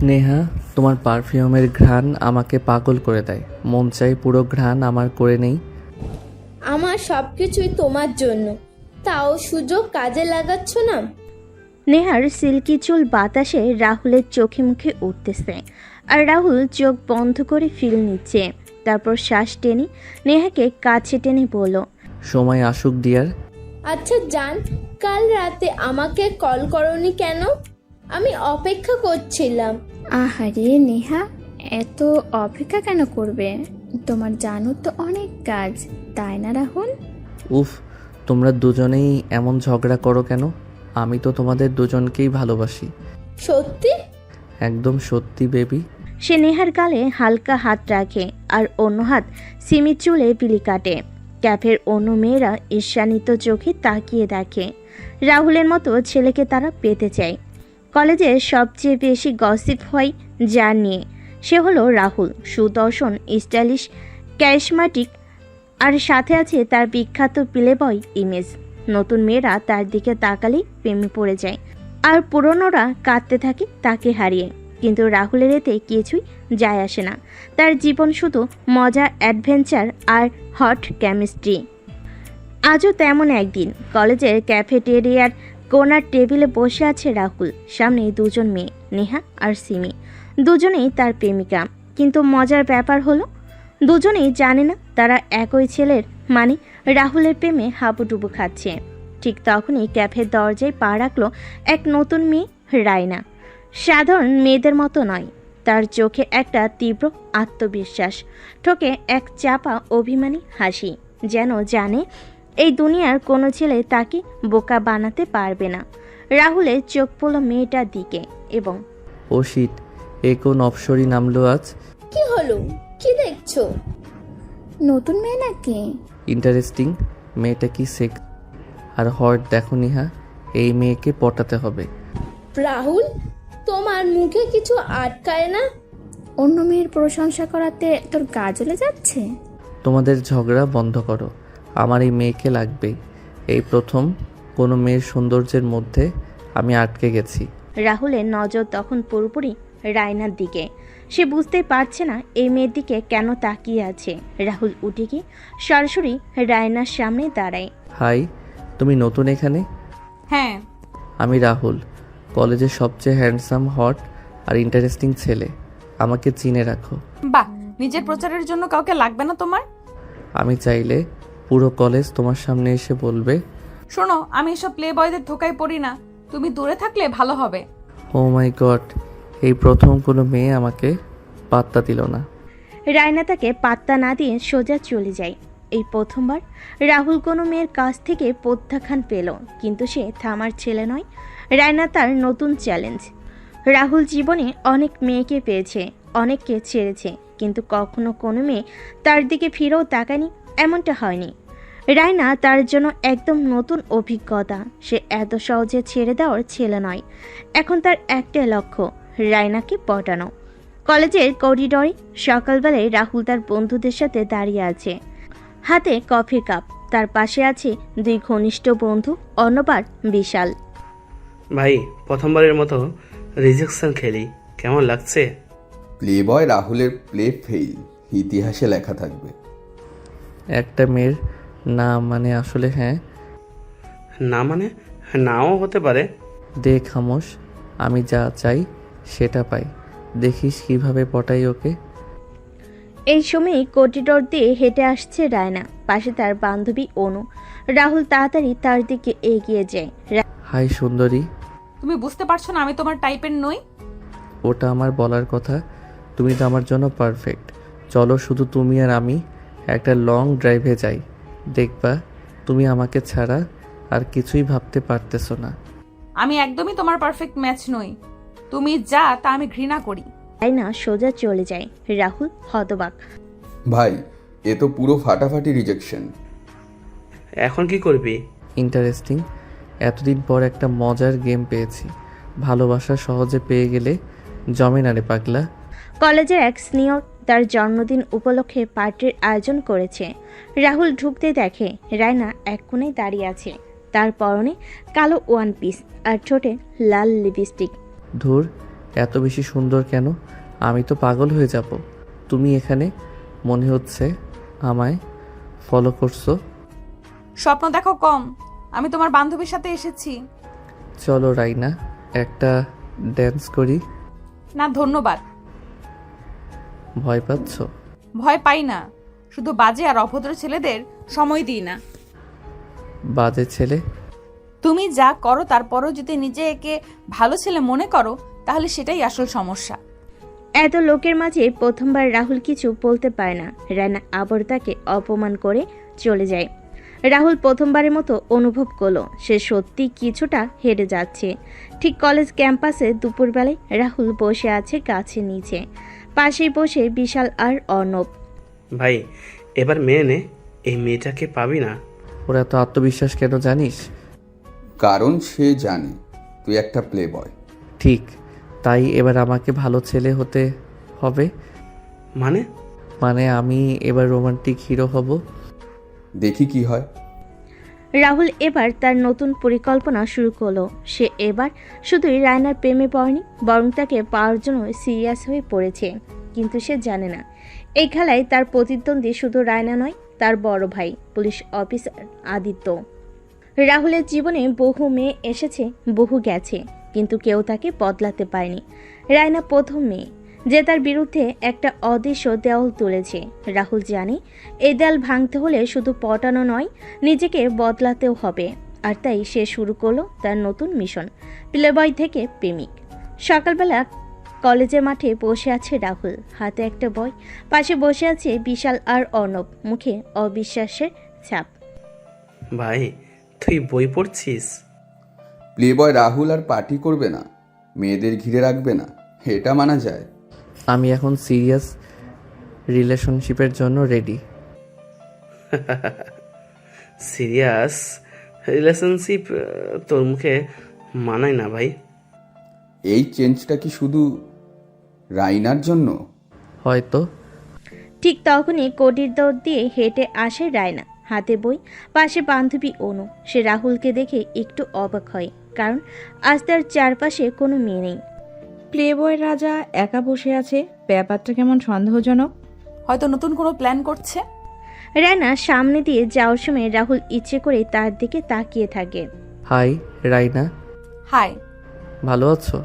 নেহা, তোমার পারফিউমের ঘ্রাণ আমাকে পাগল করে দেয়। মন চাই পুরো ঘ্রাণ আমার করে নেই। আমার সব কিছুই তোমার জন্য, তাও সুযোগ কাজে লাগাচ্ছ না। নেহার সিল্কি চুল বাতাসে রাহুলের চোখে মুখে উঠতেছে, আর রাহুল চোখ বন্ধ করে ফিল নিচ্ছে। তারপর শ্বাস টেনে নেহাকে কাছে টেনে বলল, সময় আসুক ডিয়ার। আচ্ছা জান, কাল রাতে আমাকে কল করনি কেন? আমি অপেক্ষা করছিলাম। আহারে নেহা, এত অপেক্ষা কেন করবে? তোমার জানো তো অনেক কাজ, তাই না রাহুল? উফ, তোমরা দুজনেই এমন ঝগড়া করো কেন? আমি তো তোমাদের দুজনকেই ভালোবাসি। সত্যি? একদম সত্যি বেবি। সে নেহার গালে হালকা হাত রাখে আর অন্য হাত সিমির চুলে বিলি কাটে। ক্যাফের অন্য মেয়েরা ঈর্ষান্বিত চোখে তাকিয়ে দেখে। রাহুলের মতো ছেলেকে তারা পেতে চায়। কলেজে সবচেয়ে বেশি গসিপ হয় যার নিয়ে, সে হলো রাহুল। সুদর্শন, স্টাইলিশ, ক্যারিশমাটিক, আর সাথে আছে তার বিখ্যাত প্লে বয় ইমেজ। নতুন মেয়েরা তার দিকে তাকালেই প্রেমে পড়ে যায়, আর পুরনোরা কাঁদতে থাকে তাকে হারিয়ে। কিন্তু রাহুলের এতে কিছুই যায় আসে না। তার জীবন শুধু মজা, অ্যাডভেঞ্চার আর হট কেমিস্ট্রি। আজও তেমন একদিন কলেজের ক্যাফেটেরিয়ার কোনার টেবিলে বসে আছে রাহুল। সামনে দুজন মেয়ে, নেহা আর সিমি। দুজনেই তার প্রেমিকা। কিন্তু মজার ব্যাপার হলো দুজনেই জানে না তারা একই ছেলের, মানে রাহুলের প্রেমে হাবুডুবু খাচ্ছে। ঠিক তখনই ক্যাফের দরজায় পা রাখলো এক নতুন মেয়ে, রায়না। সাধারণ মেয়েদের মতো নয়, তার চোখে একটা তীব্র আত্মবিশ্বাস, ঠোকে এক চাপা অভিমানী হাসি, যেন জানে এই দুনিয়ার কোনো ছেলে তাকে বোকা বানাতে পারবে না। রাহুলের চোখ পড়ল মেয়েটার দিকে এবং ও শিট, এ কোন অপসরি নামলো আজ? কি হলো? কি দেখছো? নতুন মেয়ে নাকি? ইন্টারেস্টিং। মেয়েটা কি সেক্স আর হট দেখো নেহা, এই মেয়েকে পটাতে হবে। রাহুল, তোমার মুখে কিছু আটকায় না? অন্য মেয়ের প্রশংসা করাতে তোর গা জ্বলে যাচ্ছে? তোমাদের ঝগড়া বন্ধ করো, আমার এই মেয়েকে লাগবেই। এই প্রথম কোনো মেয়ের সৌন্দর্যের মধ্যে আমি আটকে গেছি। রাহুলের নজর তখন পুরোপুরি রায়নার দিকে। সে বুঝতে পারছে না এই মেয়ের দিকে কেন তাকিয়ে আছে। রাহুল উঠে গিয়ে সরাসরি রায়নার সামনে দাঁড়ায়। হাই, তুমি নতুন এখানে? হ্যাঁ। আমি রাহুল, কলেজের সবচেয়ে হ্যান্ডসাম, হট আর ইন্টারেস্টিং ছেলে। আমাকে চিনে রাখো। বাহ, নিজের প্রচারের জন্য কাউকে লাগবে না তোমার? আমি চাইলে পুরো কলেজ তোমার সামনে এসে বলবে। শোনো, আমি এসব প্লে বয়দের ধোকায় পড়ি না, তুমি দূরে থাকলে ভালো হবে। ও মাই গড, এই প্রথম কোনো মেয়ে আমাকে পাত্তা দিল না। রায়না তাকে পাত্তা না দিয়ে সোজা চলে যায়। এই প্রথমবার রাহুল কোনো মেয়ের কাছ থেকে প্রত্যাখ্যান পেল, কিন্তু সে থামার ছেলে নয়। রায়না তার নতুন চ্যালেঞ্জ। রাহুল জীবনে অনেক মেয়েকে পেয়েছে, অনেককে ছেড়েছে, কিন্তু কখনো কোনো মেয়ে তার দিকে ফিরেও তাকায়নি, এমনটা হয়নি। রায়না তার জন্য একদম নতুন অভিজ্ঞতা। সে এত সহজে ছেড়ে দেওয়ার ছেলে নয়। এখন তার একটাই লক্ষ্য, রায়নাকে পটানো। কলেজের করিডরে সকালবেলায় রাহুল তার বন্ধুদের সাথে দাঁড়িয়ে আছে, হাতে কফির কাপ। তার পাশে আছে দুই ঘনিষ্ঠ বন্ধু, অর্ণব, বিশাল। ভাই, প্রথমবারের মতো রিজেকশন খেলি, কেমন লাগছে? প্লে বয় রাহুলের প্লে ফেইল ইতিহাসে লেখা থাকবে। একটা মেয়ের না মানে আসলে হ্যাঁ। না মানে নাও হতে পারে। দে খামোশ, আমি যা চাই সেটা পাই। দেখিস কিভাবে পটাই ওকে। এই সময় করিডর দিয়ে হেঁটে আসছে রায়না, পাশে তার বান্ধবী অনু। রাহুল তাড়াতাড়ি তার দিকে এগিয়ে যায়। হাই সুন্দরী। তুমি বুঝতে পারছো না আমি তোমার টাইপের নই? ওটা আমার বলার কথা, তুমি তো আমার জন্য পারফেক্ট। চলো শুধু তুমি আর আমি একটা লং ড্রাইভে যাই, দেখবা তুমি আমাকে ছাড়া আর কিছুই ভাবতে পারতেছো না। আমি একদমই তোমার পারফেক্ট ম্যাচ নই। তুমি যা তা আমি ঘৃণা করি। রায়না সোজা চলে যায়। রাহুল হতবাক। ভাই, এ তো পুরো ফাটাফাটি রিজেকশন। এখন কি করবি? ইন্টারেস্টিং, এতদিন পর একটা মজার গেম পেয়েছি। ভালোবাসা সহজে পেয়ে গেলে জমে না রে পাগলা। কলেজের এক সিনিয়র তার জন্মদিন উপলক্ষে পার্টির আয়োজন করেছে। রাহুল ঢুকতে দেখে রায়না এক কোণে দাঁড়িয়ে আছে। তার পরনে কালো ওয়ান পিস আর ঠোঁটে লাল লিপস্টিক। ধুর, এত বেশি সুন্দর কেন? আমি তো পাগল হয়ে যাব। তুমি এখানে মনে হচ্ছে আমায় ফলো করছো। স্বপ্ন দেখো কম, আমি তোমার বান্ধবীর সাথে এসেছি। চলো রাইনা, একটা ড্যান্স করি। না ধন্যবাদ। ভয় পাচ্ছ? ভয় পাই না, শুধু বাজে আর অভদ্র ছেলেদের সময় দিই না। বাজে ছেলে? তুমি যা করো তারপরও যদি নিজেকে ভালো ছেলে মনে করো তাহলে সেটাই আসল সমস্যা। এত লোকের মাঝে প্রথমবার রাহুল কিছু বলতে পারে না। রায়না আবার তাকে অপমান করে চলে যায়। রাহুল প্রথমবারের মতো অনুভব করলো সে সত্যি কিছুটা হেরে যাচ্ছে। ঠিক কলেজ ক্যাম্পাসে দুপুরবেলায় রাহুল বসে আছে গাছের নিচে, পাশেই বসে বিশাল আর অর্ণব। ভাই এবার মেয়ে নে, এই মেয়েটাকে পাবি না। ওরা তো আত্মবিশ্বাস কেন জানিস? কারণ সে জানে তুই একটা প্লে বয়। ঠিক, তাই এবার আমাকে ভালো ছেলে হতে হবে। মানে আমি এবার রোমান্টিক হিরো হব। দেখি কি হয়। রাহুল এবার তার নতুন পরিকল্পনা শুরু করলো। সে এবার শুধুই রায়নার প্রেমে পড়েনি, বরং তাকে পাওয়ার জন্য সিরিয়াস হয়ে পড়েছে। কিন্তু সে জানে না এই খেলায় তার প্রতিদ্বন্দ্বী শুধু রায়না নয়, তার বড় ভাই পুলিশ অফিসার আদিত্য। রাহুলের জীবনে বহু মেয়ে এসেছে, বহু গেছে, কিন্তু কেউ তাকে বদলাতে পারেনি। রায়না প্রথম মেয়ে যে তার বিরুদ্ধে একটা অদৃশ্য দেওয়াল তুলেছে। রাহুল জানে এই দেয়াল ভাঙতে হলে শুধু পটানো নয়, নিজেকে বদলাতেও হবে। আর তাই সে শুরু করলো তার নতুন মিশন, প্লেবয় থেকে প্রেমিক। সকালবেলা কলেজের মাঠে বসে আছে রাহুল, হাতে একটা বই, পাশে বসে আছে বিশাল আর অর্ণব, মুখে অবিশ্বাসের ছাপ। ভাই তুই বই পড়ছিস? প্লে বয় রাহুল আর পার্টি করবে না, মেয়েদের ঘিরে রাখবে না, এটা মানা যায়? আমি এখন সিরিয়াস রিলেশনশিপের জন্য রেডি। সিরিয়াস রিলেশনশিপ তোর মুখে মানায় না ভাই। এই চেঞ্জটা কি শুধু রাইনার জন্য? হয়তো। ঠিক তখনই কোডির দৌড় দিয়ে হেঁটে আসে রায়না, হাতে বই, পাশে বান্ধবী অনু। সে রাহুলকে দেখে একটু অবাক হয়, কারণ আজ তার চারপাশে কোনো মেয়ে নেই। প্লেবয় রাজা একা বসে আছে, ব্যাপারটা কেমন সন্দেহজনক। হয়তো নতুন কোনো প্ল্যান করছে। রায়না সামনে দিয়ে যাওয়ার সময় রাহুল ইচ্ছে করে তার দিকে তাকিয়ে থাকে। Hi Raina, hi. ভালো আছো?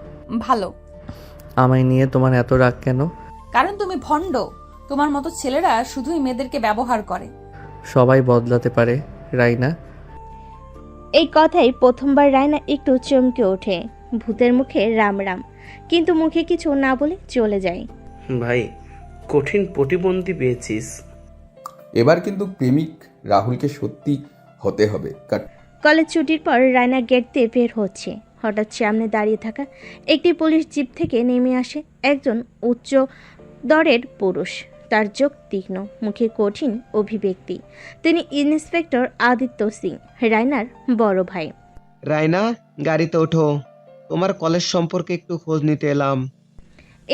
ভালো। আমায় নিয়ে তোমার এত রাগ কেন? কারণ তুমি ভণ্ড। তোমার মতো ছেলেরা শুধুই মেয়েদেরকে ব্যবহার করে। সবাই বদলাতে পারে রাইনা। এই কথাই প্রথমবার রায়না একটু চমকে ওঠে। ভূতের মুখে রাম রাম, কিন্তু মুখে কিছু না বলে চলে যায়। ভাই কঠিন প্রতিবন্ধী পেয়েছিস। এবার কিন্তু প্রেমিক রাহুলকে সত্যি হতে হবে। কলেজ ছুটির পর রায়না গেট দিয়ে বের হচ্ছে। হঠাৎ সামনে দাঁড়িয়ে থাকা একটি পুলিশ জিপ থেকে নেমে আসে একজন উচ্চ দরের পুরুষ। তার চোখ তীক্ষ্ণ, মুখে কঠিন অভিব্যক্তি। তিনি ইন্সপেক্টর আদিত্য সিং, রায়নার বড় ভাই। রায়না, গাড়িতে ওঠো, তোমার কলেজ সম্পর্কে একটু খোঁজ নিতে এলাম।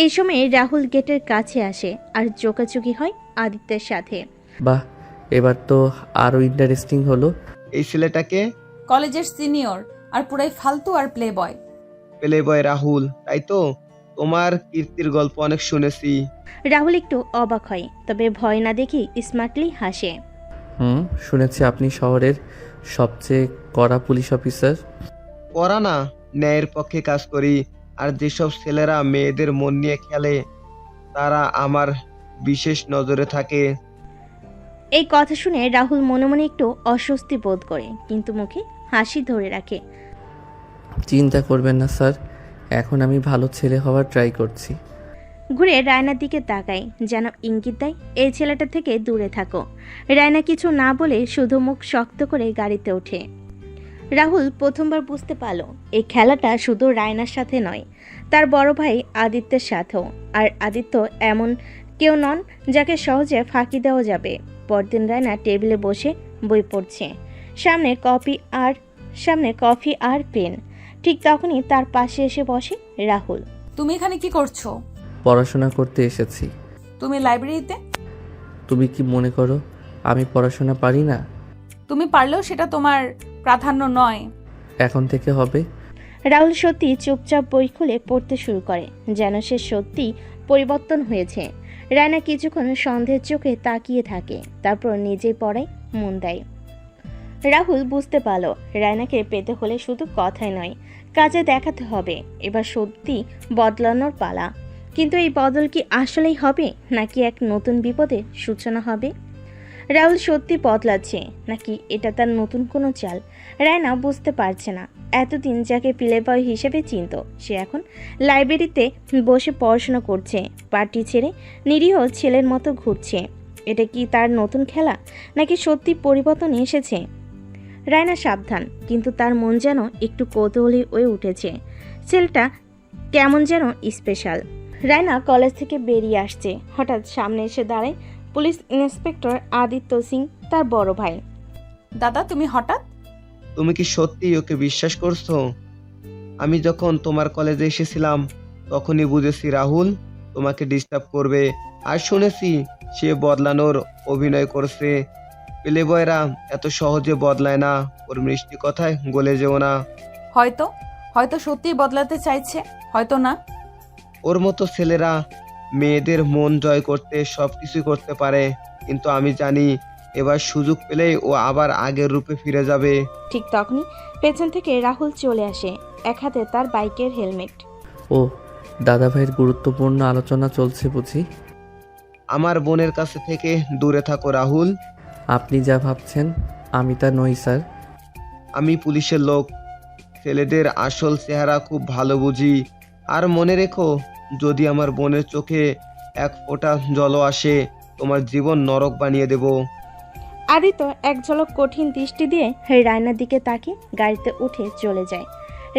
এই সময় রাহুল গেটের কাছে আসে আর চোকাচুকি হয় আদিত্যের সাথে। বাহ, এবার তো আরো ইন্টারেস্টিং হলো। এই ছেলেটাকে? কলেজের সিনিয়র আর পুরাই ফালতু আর playboy. Playboy Rahul, তাই তো? তোমার কীর্তির গল্প অনেক শুনেছি। রাহুল একটু অবাক হয়, তবে ভয় না দেখি স্মার্টলি হাসে। শুনেছি আপনি শহরের সবচেয়ে কড়া পুলিশ অফিসার। পড়া না, ন্যায়ের পক্ষে কাজ করি। আর যেসব ছেলেরা মেয়েদের মন নিয়ে খেলে তারা আমার বিশেষ নজরে থাকে। এই কথা শুনে রাহুল মনে মনে একটু অস্বস্তি বোধ করে, কিন্তু মুখে হাসি ধরে রাখে। চিন্তা করবেন না স্যার, এখন আমি ভালো ছেলে হওয়ার ট্রাই করছি। ঘুরে রায়নার দিকে তাকায়, যেন ইঙ্গিত দেয় এই ছেলেটা থেকে দূরে থাকো। রায়না কিছু না বলে শুধু মুখ শক্ত করে গাড়িতে ওঠে। রাহুল প্রথমবার বুঝতে পারল এই খেলাটা শুধু রায়নার সাথে নয়, তার বড় ভাই আদিত্যের সাথেও। আর আদিত্য এমন কেউ নন যাকে সহজে ফাঁকি দেওয়া যাবে। পরদিন রায়না টেবিলে বসে বই পড়ছে, সামনে কফি আর পেন। ঠিক তখনই তার পাশে এসে বসে রাহুল। তুমি এখানে কি করছো? পড়াশোনা করতে এসেছি। তুমি লাইব্রেরিতে? তুমি কি মনে করো আমি পড়াশোনা পারি না? তুমি পারলেও সেটা তোমার প্রাধান্য নয়। এখন থেকে হবে। রাহুল সত্যি চুপচাপ বই খুলে পড়তে শুরু করে, যেন সে সত্যি পরিবর্তন হয়েছে। রায়না কিছুক্ষণ সন্দেহের চোখে তাকিয়ে থাকে, তারপর নিজেই পড়ায় মন দেয়। রাহুল বুঝতে পারল রায়নাকে পেতে হলে শুধু কথাই নয়, কাজে দেখাতে হবে। এবার সত্যি বদলানোর পালা। কিন্তু এই বদল কি আসলেই হবে, নাকি এক নতুন বিপদের সূচনা হবে? রাহুল সত্যি বদলাচ্ছে, নাকি এটা তার নতুন কোনো চাল? রায়না বুঝতে পারছে না। এতদিন যাকে প্লে বয় হিসেবে চিনত, সে এখন লাইব্রেরিতে বসে পড়াশোনা করছে, পার্টি ছেড়ে নিরীহ ছেলের মতো ঘুরছে। এটা কি তার নতুন খেলা, নাকি সত্যি পরিবর্তন এসেছে? রায়না সাবধান, কিন্তু তার মন যেন একটু কৌতূহলী হয়ে উঠেছে। ছেলেটা কেমন যেন স্পেশাল। রায়না কলেজ থেকে বেরিয়ে আসছে, হঠাৎ সামনে এসে দাঁড়ায় পুলিশ ইন্সপেক্টর আদিত্য সিং, তার বড় ভাই। দাদা, তুমি হঠাৎ? তুমি কি সত্যি ওকে বিশ্বাস করছো? আমি যখন তোমার কলেজে এসেছিলাম তখনই বুঝেছি রাহুল তোমাকে ডিস্টার্ব করবে, আর শুনেছি সে বদলানোর অভিনয় করছে। প্লেবয়রা এত সহজে বদলায় না, ওর মিষ্টি কথায় গলে যেও না। হয়তো হয়তো সত্যিই বদলাতে চাইছে, হয়তো না। ওর মতো ছেলেরা মেয়েদের মন জয় করতে সবকিছু করতে পারে, কিন্তু আমি জানি এবার সুযোগ পেলেই ও আবার আগের রূপে ফিরে যাবে। ঠিক তখনই পেছন থেকে রাহুল চলে আসে, এক হাতে তার বাইকের হেলমেট। ও, দাদা ভাইয়ের গুরুত্বপূর্ণ আলোচনা চলছে বুঝি? আমার বোনের কাছে থেকে দূরে থাকো রাহুল। আপনি যা ভাবছেন আমি তা নই স্যার। আমি পুলিশের লোক, ছেলেদের আসল চেহারা খুব ভালো বুঝি। আর মনে রেখো, যদি আমার বোনের চোখে এক ফোঁটা জলও আসে, তোমার জীবন নরক বানিয়ে দেব। আদিত্য এক ঝলক কঠিন দৃষ্টি দিয়ে রায়নার দিকে তাকিয়ে গাড়িতে উঠে চলে যায়।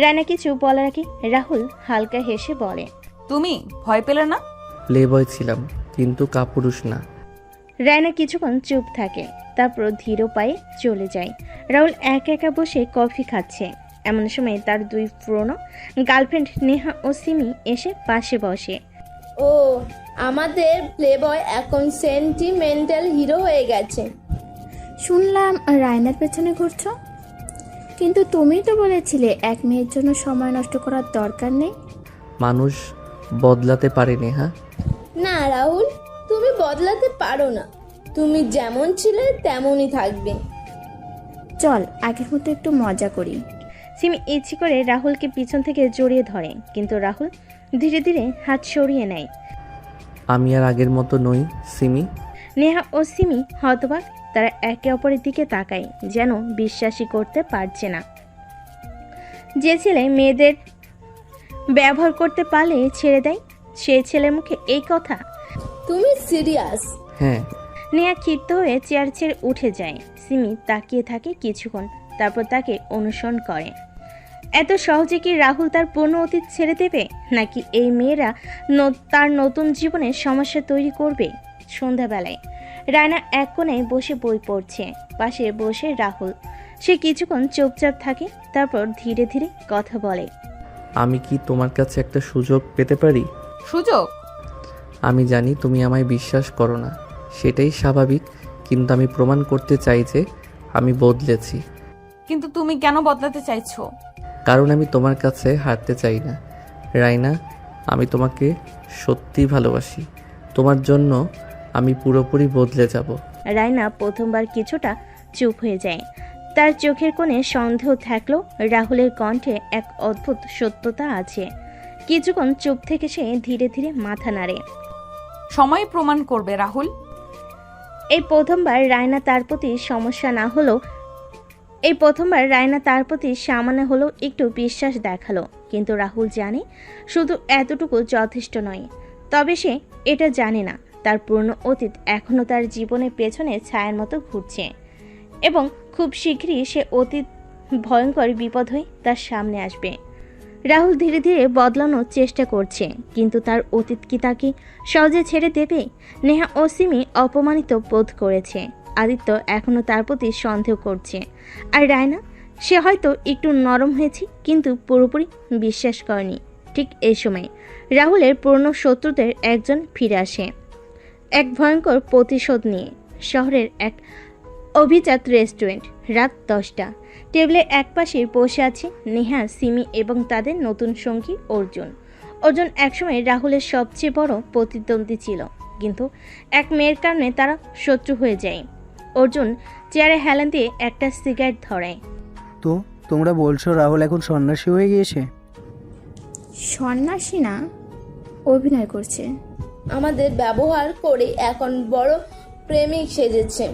রায়না কিছু বলার আগে রাহুল হালকা হেসে বলে, তুমি ভয় পেলে না? প্লে বয় ছিলাম, কিন্তু কাপুরুষ না। রায়না কিছুক্ষণ চুপ থাকে, তারপর ধীর পায়ে চলে যায়। রাহুল একা একা বসে কফি খাচ্ছে। এমন সময় তার দুই পুরনো গার্লফ্রেন্ড নেহা ও সিমি এসে পাশে বসে। ও, আমাদের প্লেবয় এখন সেন্টিমেন্টাল হিরো হয়ে গেছে। শুনলাম রায়নার পেছনে ঘুরছো, কিন্তু তুমি তো বলেছিলে এক মেয়ের জন্য সময় নষ্ট করার দরকার নেই। মানুষ বদলাতে পারে নেহা। না রাহুল, তুমি বদলাতে পারো না। তুমি যেমন ছিলে তেমনই থাকবে। চল আগের মতো একটু মজা করি। সিমি ইচ্ছে করে রাহুলকে পিছন থেকে জড়িয়ে ধরে, কিন্তু রাহুল ধীরে ধীরে হাত সরিয়ে নেয়। আমি আর আগের মতো নই সিমি। নেহা ও সিমি হতবাক, তারা একে অপরের দিকে তাকায়, যেন বিশ্বাসই করতে পারছে না। যে ছেলে মেয়েদের ব্যবহার করতে পারলে ছেড়ে দেয়, সেই ছেলের মুখে এই কথা। তুমি সিরিয়াস? হ্যাঁ। নেহা ক্ষিপ্ত হয়ে চেয়ার ছেড়ে উঠে যায়। সিমি তাকিয়ে থাকে কিছুক্ষণ, তারপর তাকে অনুসরণ করে। এত সহজে কি রাহুল তার পুরনো অতীত ছেড়ে দেবে, নাকি এই মেয়েরা তার নতুন জীবনের সমস্যা তৈরি করবে? সন্ধ্যাবেলায় রায়না এক কোণে বসে বই পড়ছে, পাশে বসে রাহুল। সে কিছুক্ষণ চুপচাপ থাকে, তারপর ধীরে ধীরে কথা বলে। আমি কি তোমার কাছে একটা সুযোগ পেতে পারি? সুযোগ? আমি জানি তুমি আমায় বিশ্বাস করো না, সেটাই স্বাভাবিক, কিন্তু আমি প্রমাণ করতে চাই যে আমি বদলেছি। কিন্তু তুমি কেন বদলাতে চাইছো? কারণ আমি তোমার কাছে হারতে চাই না রায়না। আমি তোমাকে সত্যি ভালোবাসি, তোমার জন্য আমি পুরোপুরি বদলে যাব। রায়না প্রথমবার কিছুটা চুপ হয়ে যায়। তার চোখের কোণে সন্দেহ থাকলেও রাহুলের কণ্ঠে এক অদ্ভুত সত্যতা আছে। কিছুক্ষণ চুপ থেকে সে ধীরে ধীরে মাথা নাড়ে। সময় প্রমাণ করবে রাহুল। এই প্রথমবার রায়না তার প্রতি সামান্য হলেও একটু বিশ্বাস দেখালো, কিন্তু রাহুল জানে শুধু এতটুকু যথেষ্ট নয়। তবে সে এটা জানে না তার পুরনো অতীত এখনও তার জীবনের পেছনে ছায়ার মতো ঘুরছে, এবং খুব শীঘ্রই সে অতীত ভয়ঙ্কর বিপদ হয়ে তার সামনে আসবে। রাহুল ধীরে ধীরে বদলানোর চেষ্টা করছে, কিন্তু তার অতীত কি তাকে সহজে ছেড়ে দেবে? নেহা ও সিমি অপমানিত বোধ করেছে, আদিত্য এখনও তার প্রতি সন্দেহ করছে, আর রায়না, সে হয়তো একটু নরম হয়েছে, কিন্তু পুরোপুরি বিশ্বাস করেনি। ঠিক এই সময় রাহুলের পুরনো শত্রুদের একজন ফিরে আসে, এক ভয়ঙ্কর প্রতিশোধ নিয়ে। শহরের এক অভিজাত রেস্টুরেন্ট, রাত 10টা। টেবিলের একপাশে বসে আছে নেহা, সিমি এবং তাদের নতুন সঙ্গী অর্জুন। অর্জুন একসময় রাহুলের সবচেয়ে বড় প্রতিদ্বন্দ্বী ছিল, কিন্তু এক মেয়ের কারণে তারা শত্রু হয়ে যায়। অর্জুন চেয়ারে হেলান দিয়ে একটা সিগারেট ধরায়। তো তোমরা বলছো রাহুল এখন সন্ন্যাসী হয়ে গিয়েছে? সন্ন্যাসী না, অভিনয় করছে। আমাদের ব্যবহার করে এখন বড় প্রেমিক সেজেছে,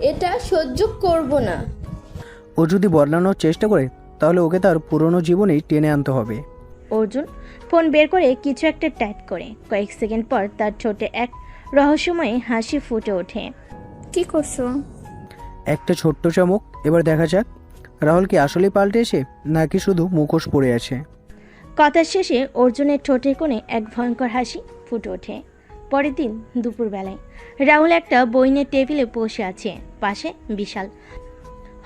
এটা সহ্য করব না। ও যদি বদলানোর চেষ্টা করে তাহলে ওকে তার পুরনো জীবনেই টেনে আনতে হবে। অর্জুন ফোন বের করে কিছু একটা টাইপ করে। কয়েক সেকেন্ড পর তার ঠোঁটে এক রহস্যময় হাসি ফুটে ওঠে। কি করছো? একটা ছোট্ট চমক, এবার দেখা যাক রাহুল কি আসলেই পাল্টেছে নাকি শুধু মুখোশ পড়ে আছে। কথার শেষে অর্জুনের ঠোঁটের কোণে এক ভয়ঙ্কর হাসি ফুটে ওঠে। পরের দিন দুপুরবেলায় রাহুল একটা বই নিয়ে টেবিলে বসে আছে, পাশে বিশাল।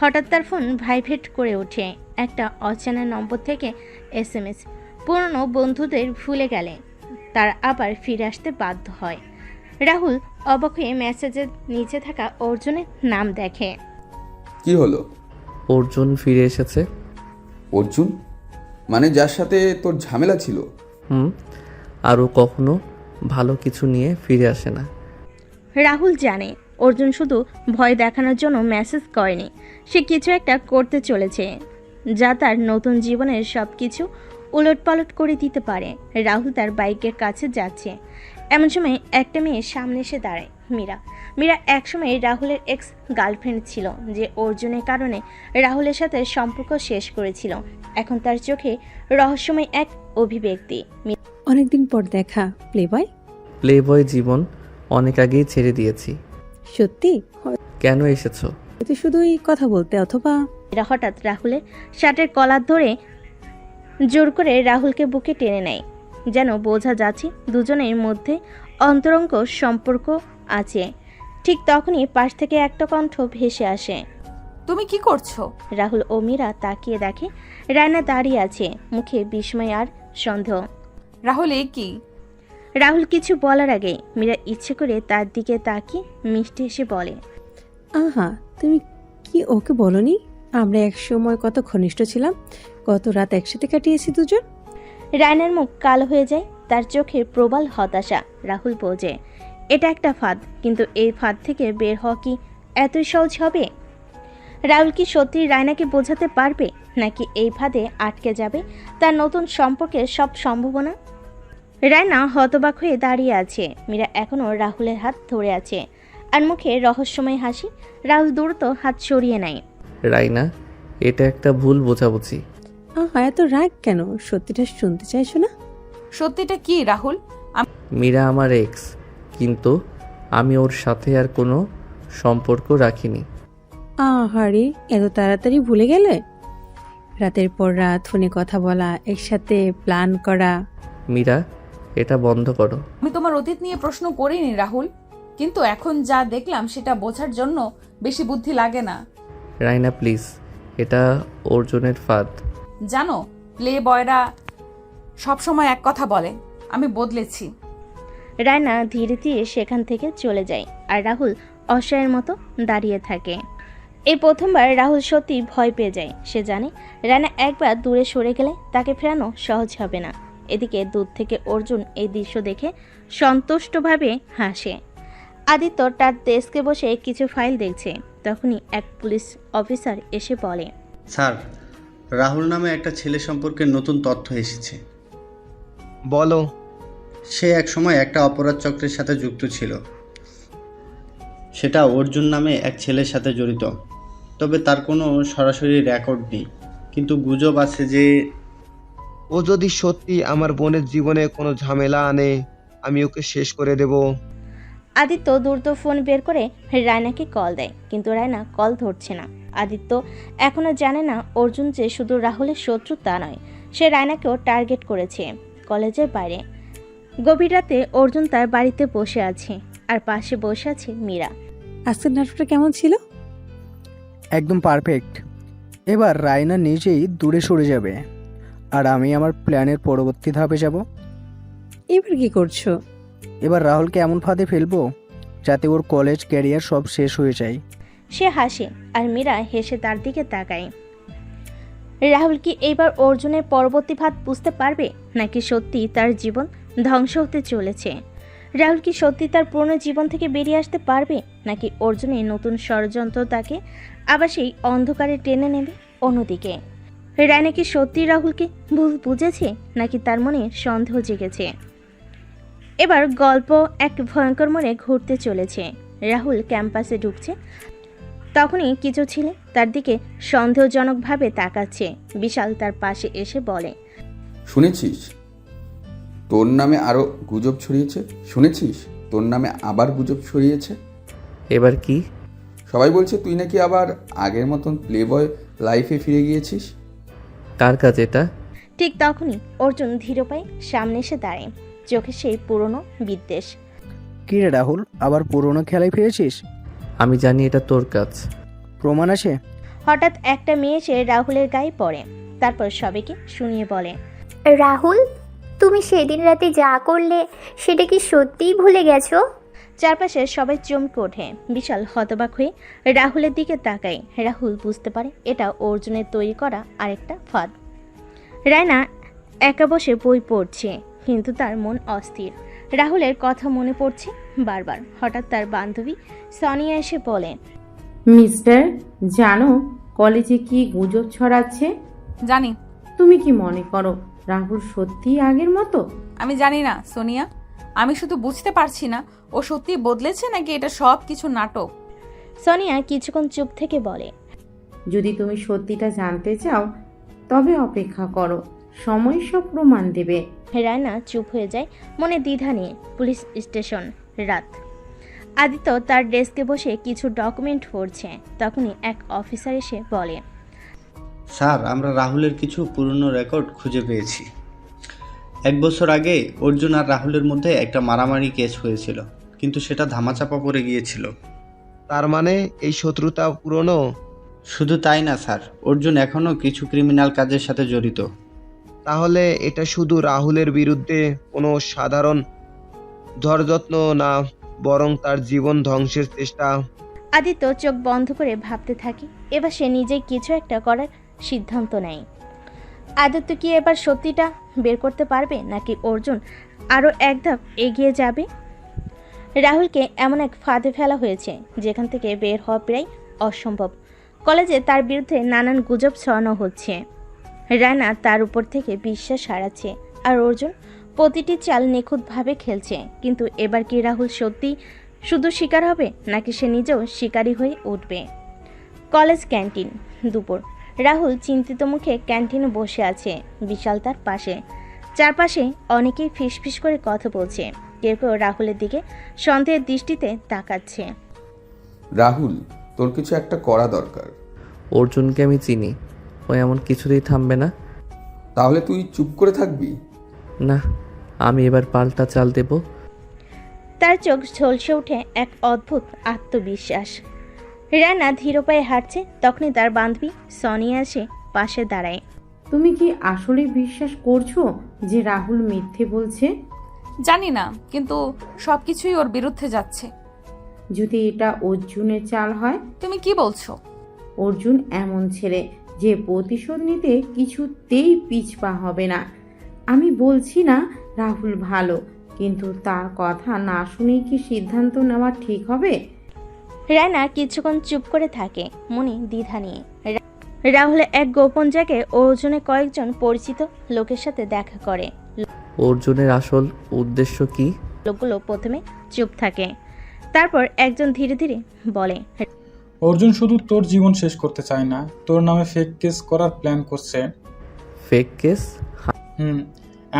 হঠাৎ তার ফোন ভাইব্রেট করে ওঠে। একটা অচেনা নম্বর থেকে SMS। পুরনো বন্ধুদের ভুলে গেলে তার আবার ফিরে আসতে বাধ্য হয়। রাহুল অবাক হয়ে মেসেজের নিচে থাকা অর্জুনের নাম দেখে। কি হলো? অর্জুন ফিরে এসেছে। অর্জুন? মানে যার সাথে তোর ঝামেলা ছিল? আরও কখনো ভালো কিছু নিয়ে ফিরে আসে না। রাহুল জানে অর্জুন শুধু ভয় দেখানোর জন্য মেসেজ করেনি, সে কিছু একটা করতে চলেছে যা তার নতুন জীবনের সব কিছু উলটপালট করে দিতে পারে। রাহুল তার বাইকের কাছে যাচ্ছে, এমন সময় একটা মেয়ে সামনে এসে দাঁড়ায়। মীরা একসময় রাহুলের এক্স গার্লফ্রেন্ড ছিল, যে অর্জুনের কারণে রাহুলের সাথে সম্পর্ক শেষ করেছিল। এখন তার চোখে রহস্যময় এক অভিব্যক্তি। অনেকদিন পর দেখা প্লেবয়। প্লেবয় জীবন অনেক আগেই ছেড়ে দিয়েছি। সত্যি? কেন এসেছো? হয়তো শুধুই কথা বলতে, অথবা এরা হঠাৎ রাহুলের শার্টের কলার ধরে জোর করে রাহুলকে বুকে টেনে নেয়, যেন বোঝা যাচ্ছে দুজনের মধ্যে অন্তরঙ্গ সম্পর্ক আছে। ঠিক তখনই পাশ থেকে একটা কণ্ঠ ভেসে আসে। তুমি কি করছো? রাহুল ও মীরা তাকিয়ে দেখে রায়না দাঁড়িয়ে আছে, মুখে বিস্ময় আর সন্দেহ। রাহুল, এ কি? রাহুল কিছু বলার আগে মীরা ইচ্ছে করে তার দিকে তাকিয়ে মিষ্টি হেসে বলে, আহা, তুমি কি ওকে বলনি আমরা এক সময় কত ঘনিষ্ঠ ছিলাম, কত রাত একসাথে কাটিয়েছি দুজন? রায়নার মুখ কালো হয়ে যায়, তার চোখে প্রবল হতাশা। রাহুল বোঝে এটা একটা ফাঁদ, কিন্তু এই ফাঁদ থেকে বের হওয়া কি এতই সহজ হবে? রাহুল কি সত্যি রায়নাকে বোঝাতে পারবে, নাকি এই ফাঁদে আটকে যাবে তার নতুন সম্পর্কের সব সম্ভাবনা? রায়না হতবাক হয়ে দাঁড়িয়ে আছে। মীরা এখনও রাহুলের হাত ধরে আছে, আর মুখে রহস্যময় হাসি। রাহুল দ্রুত হাত সরিয়ে নেয়। রাইনা, এটা একটা ভুল বোঝাবুঝি। আহা, এত রাগ কেন? সত্যিটা শুনতে চাইছো না? সত্যিটা কি রাহুল? মীরা আমার এক্স, কিন্তু আমি ওর সাথে আর কোনো সম্পর্ক রাখিনি। আহারে, এত তাড়াতাড়ি ভুলে গেলে? রাতের পর রাত ফোনে কথা বলা, একসাথে প্ল্যান করা। মীরা, এটা বন্ধ করো। আমি তোমার অতীত নিয়ে প্রশ্ন করিনি রাহুল, কিন্তু এখন যা দেখলাম সেটা বোঝার জন্য বেশি বুদ্ধি লাগে না। রাইনা প্লিজ, এটা অর্জুনের ফাঁদ। জানো, প্লে বয়রা সবসময় এক কথা বলে, আমি বদলেছি। রায়না ধীরে ধীরে সেখান থেকে চলে যায়, আর রাহুল অসহায়ের মতো দাঁড়িয়ে থাকে। এই প্রথমবার রাহুল সত্যি ভয় পেয়ে যায়। সে জানে রায়না একবার দূরে সরে গেলে তাকে ফেরানো সহজ হবে না। এদিকে দূর থেকে অর্জুন এই দৃশ্য দেখে সন্তুষ্টভাবে হাসে। আদিত্য তার ডেস্কে বসে কিছু ফাইল দেখছে। তখনই এক পুলিশ অফিসার এসে বলে, স্যার, রাহুল নামে একটা ছেলে সম্পর্কে নতুন তথ্য এসেছে। বলো। সে এক সময় একটা অপরাধ চক্রের সাথে যুক্ত ছিল। সেটা অর্জুন নামে এক ছেলের সাথে জড়িত, তবে তার কোনো সরাসরি রেকর্ড নেই। কিন্তু গুজব আছে যে ও যদি সত্যি আমার বোনের জীবনে কোনো ঝামেলা আনে, আমি ওকে শেষ করে দেব। আদিত্য দ্রুত ফোন বের করে রায়নাকে কল দেয়, কিন্তু রায়না কল ধরছে না। আদিত্য এখনো জানে না অর্জুন যে শুধু রাহুলের শত্রু তা নয়, সে রায়নাকেও টার্গেট করেছে। কলেজের বাইরে গভীর রাতে অর্জুন তার বাড়িতে বসে আছে, আর পাশে বসে আছে মীরা। আজকের নাটকটা কেমন ছিল? একদম পারফেক্ট। এবার রায়না নিজেই দূরে সরে যাবে, আর আমি আমার প্ল্যানের পরবর্তী ধাপে যাব। এবার কি করছো? এবার রাহুলকে এমন ফাঁদে ফেলবো যাতে ওর কলেজ ক্যারিয়ার সব শেষ হয়ে যায়। সে হাসে, আর মীরা হেসে তার দিকে তাকায়। রাহুল কি এইবার অর্জুনের পরবর্তী ভাত বুঝতে পারবে, নাকি সত্যি তার জীবন ধ্বংস হতে চলেছে? রাহুল কি সত্যি তার পুরনো জীবন থেকে বেরিয়ে আসতে পারবে, নাকি অর্জুনের নতুন ষড়যন্ত্র তাকে আবার সেই অন্ধকারে টেনে নেবে? অন্যদিকে রায়না কি সত্যি রাহুলকে ভুল বুঝেছে, নাকি তার মনে সন্দেহ জেগেছে? এবার গল্প এক ভয়ঙ্কর মনে ঘুরতে চলেছে। রাহুল ক্যাম্পাসে ঢুকছে, তখনই কিছু ছেলে তার দিকে সন্দেহজনকভাবে তাকাচ্ছে। বিশাল তার পাশে এসে বলে, শুনেছিস তোর নামে আরও গুজব ছড়িয়েছে? শুনেছিস তোর নামে আবার গুজব ছড়িয়েছে? এবার কি? সবাই বলছে তুই নাকি আবার আগের মতন প্লেবয় লাইফে ফিরে গিয়েছিস। কার কাজ এটা? ঠিক তখনই অর্জুন ধীর পায়ে সামনে এসে দাঁড়ায়, চোখে সেই পুরনো বিদ্বেষ। কি রে রাহুল, আবার পুরনো খেলায় ফিরেছিস? আমি জানি এটা তোর কাজ। প্রমাণ আছে? হঠাৎ একটা মেয়ে এসে রাহুলের গায়ে পড়ে, তারপর সবাইকে শুনিয়ে বলে, রাহুল, তুমি সেদিন রাতে যা করলে সেটা কি সত্যিই ভুলে গেছো? চারপাশে সবাই চমকে ওঠে। বিশাল হতবাক হয়ে রাহুলের দিকে তাকায়। রাহুল বুঝতে পারে এটা অর্জুনের তৈরি করা আরেকটা ফাঁদ। রায়না একা বসে বই পড়ছে, কিন্তু তার মন অস্থির। রাহুলের কথা মনে পড়ছে বারবার। হঠাৎ তার বান্ধবী সোনিয়া এসে বলে, মিস্টার, জানো কলেজে কি গুজব ছড়াচ্ছে? জানি। তুমি কি মনে করো রাহুল সত্যি আগের মতো? আমি জানি না সোনিয়া, আমি শুধু বুঝতে পারছি না ও সত্যি বদলেছে নাকি এটা সব কিছু নাটক। সোনিয়া কিছুক্ষণ চুপ থেকে বলে, যদি তুমি সত্যিটা জানতে চাও তবে অপেক্ষা করো, সময় সব প্রমাণ দেবে। রায়না চুপ হয়ে যায়, মনে দ্বিধা নিয়ে। পুলিশ স্টেশন, রাত। আদিত্য তার ডেস্কে বসে কিছু ডকুমেন্ট পড়ছে। তখনই এক অফিসার এসে বলে, স্যার, আমরা রাহুলের কিছু পুরনো রেকর্ড খুঁজে পেয়েছি। 1 বছর আগে অর্জুন আর রাহুলের মধ্যে একটা মারামারি কেস হয়েছিল, কিন্তু সেটা ধামাচাপা পড়ে গিয়েছিল। তার মানে এই শত্রুতা পুরনো? শুধু তাই না স্যার, অর্জুন এখনও কিছু ক্রিমিনাল কাজের সাথে জড়িত। তাহলে এটা শুধু রাহুলের বিরুদ্ধে কোনো সাধারণ ধরযত্ন না, বরং তার জীবন ধ্বংসের চেষ্টা। আদিত্য চোখ বন্ধ করে ভাবতে থাকে। এবার সে নিজেই কিছু একটা করার সিদ্ধান্ত নেয়। আদিত্য কি এবার সত্যিটা বের করতে পারবে, নাকি অর্জুন আরও এক ধাপ এগিয়ে যাবে? রাহুলকে এমন এক ফাঁদে ফেলা হয়েছে যেখান থেকে বের হওয়া প্রায় অসম্ভব। কলেজে তার বিরুদ্ধে নানান গুজব ছড়ানো হচ্ছে। রায়না তার উপর থেকে বিশ্বাস হারাচ্ছে, আর অর্জুন প্রতিটি চাল নিখুঁতভাবে খেলছে। কিন্তু এবার কি রাহুল সত্যি শুধু শিকার হবে, নাকি সে নিজেও শিকারী হয়ে উঠবে? কলেজ ক্যান্টিন, দুপুর। রাহুল চিন্তিত মুখে ক্যান্টিনে বসে আছে, বিশাল তার পাশে। চারপাশে অনেকেই ফিসফিস করে কথা বলছে, কেউ কেউ রাহুলের দিকে সন্দেহের দৃষ্টিতে তাকাচ্ছে। রাহুল, তোর কিছু একটা করা দরকার। অর্জুনকে আমি চিনি, ও এমন কিছুতেই থামবে না। তাহলে তুই চুপ করে থাকবি? না, আমি এবার পাল্টা চাল দেব। তার চোখ ঝলসে ওঠে এক অদ্ভুত আত্মবিশ্বাস। রানা ধীর পায়ে হাঁটছে, তখনই তার বান্ধবী সোনিয়া এসে পাশে দাঁড়ায়। তুমি কি আসলে বিশ্বাস করছো যে রাহুল মিথ্যে বলছে? জানি না, কিন্তু সবকিছুই ওর বিরুদ্ধে যাচ্ছে। যদি এটা অর্জুনের চাল হয়? তুমি কি বলছো? অর্জুন এমন ছেলে যে প্রতিশোধ নিতে কিছুতেই পিছপা হবে না। আমি বলছি না রাহুল ভালো, কিন্তু তার কথা না শুনেই কি সিদ্ধান্ত নেওয়া ঠিক হবে? রানা কিছুক্ষণ চুপ করে থাকে, মনে দ্বিধা নিয়ে। রাহুলের এক গোপন জায়গায় অর্জুনের কয়েকজন পরিচিত লোকের সাথে দেখা করে। অর্জুনের আসল উদ্দেশ্য কি? লোকগুলো প্রথমে চুপ থাকে, তারপর একজন ধীরে ধীরে বলে, অর্জুন শুধু তোর জীবন শেষ করতে চায় না, তোর নামে ফেক কেস করার প্ল্যান করছে। Fake case?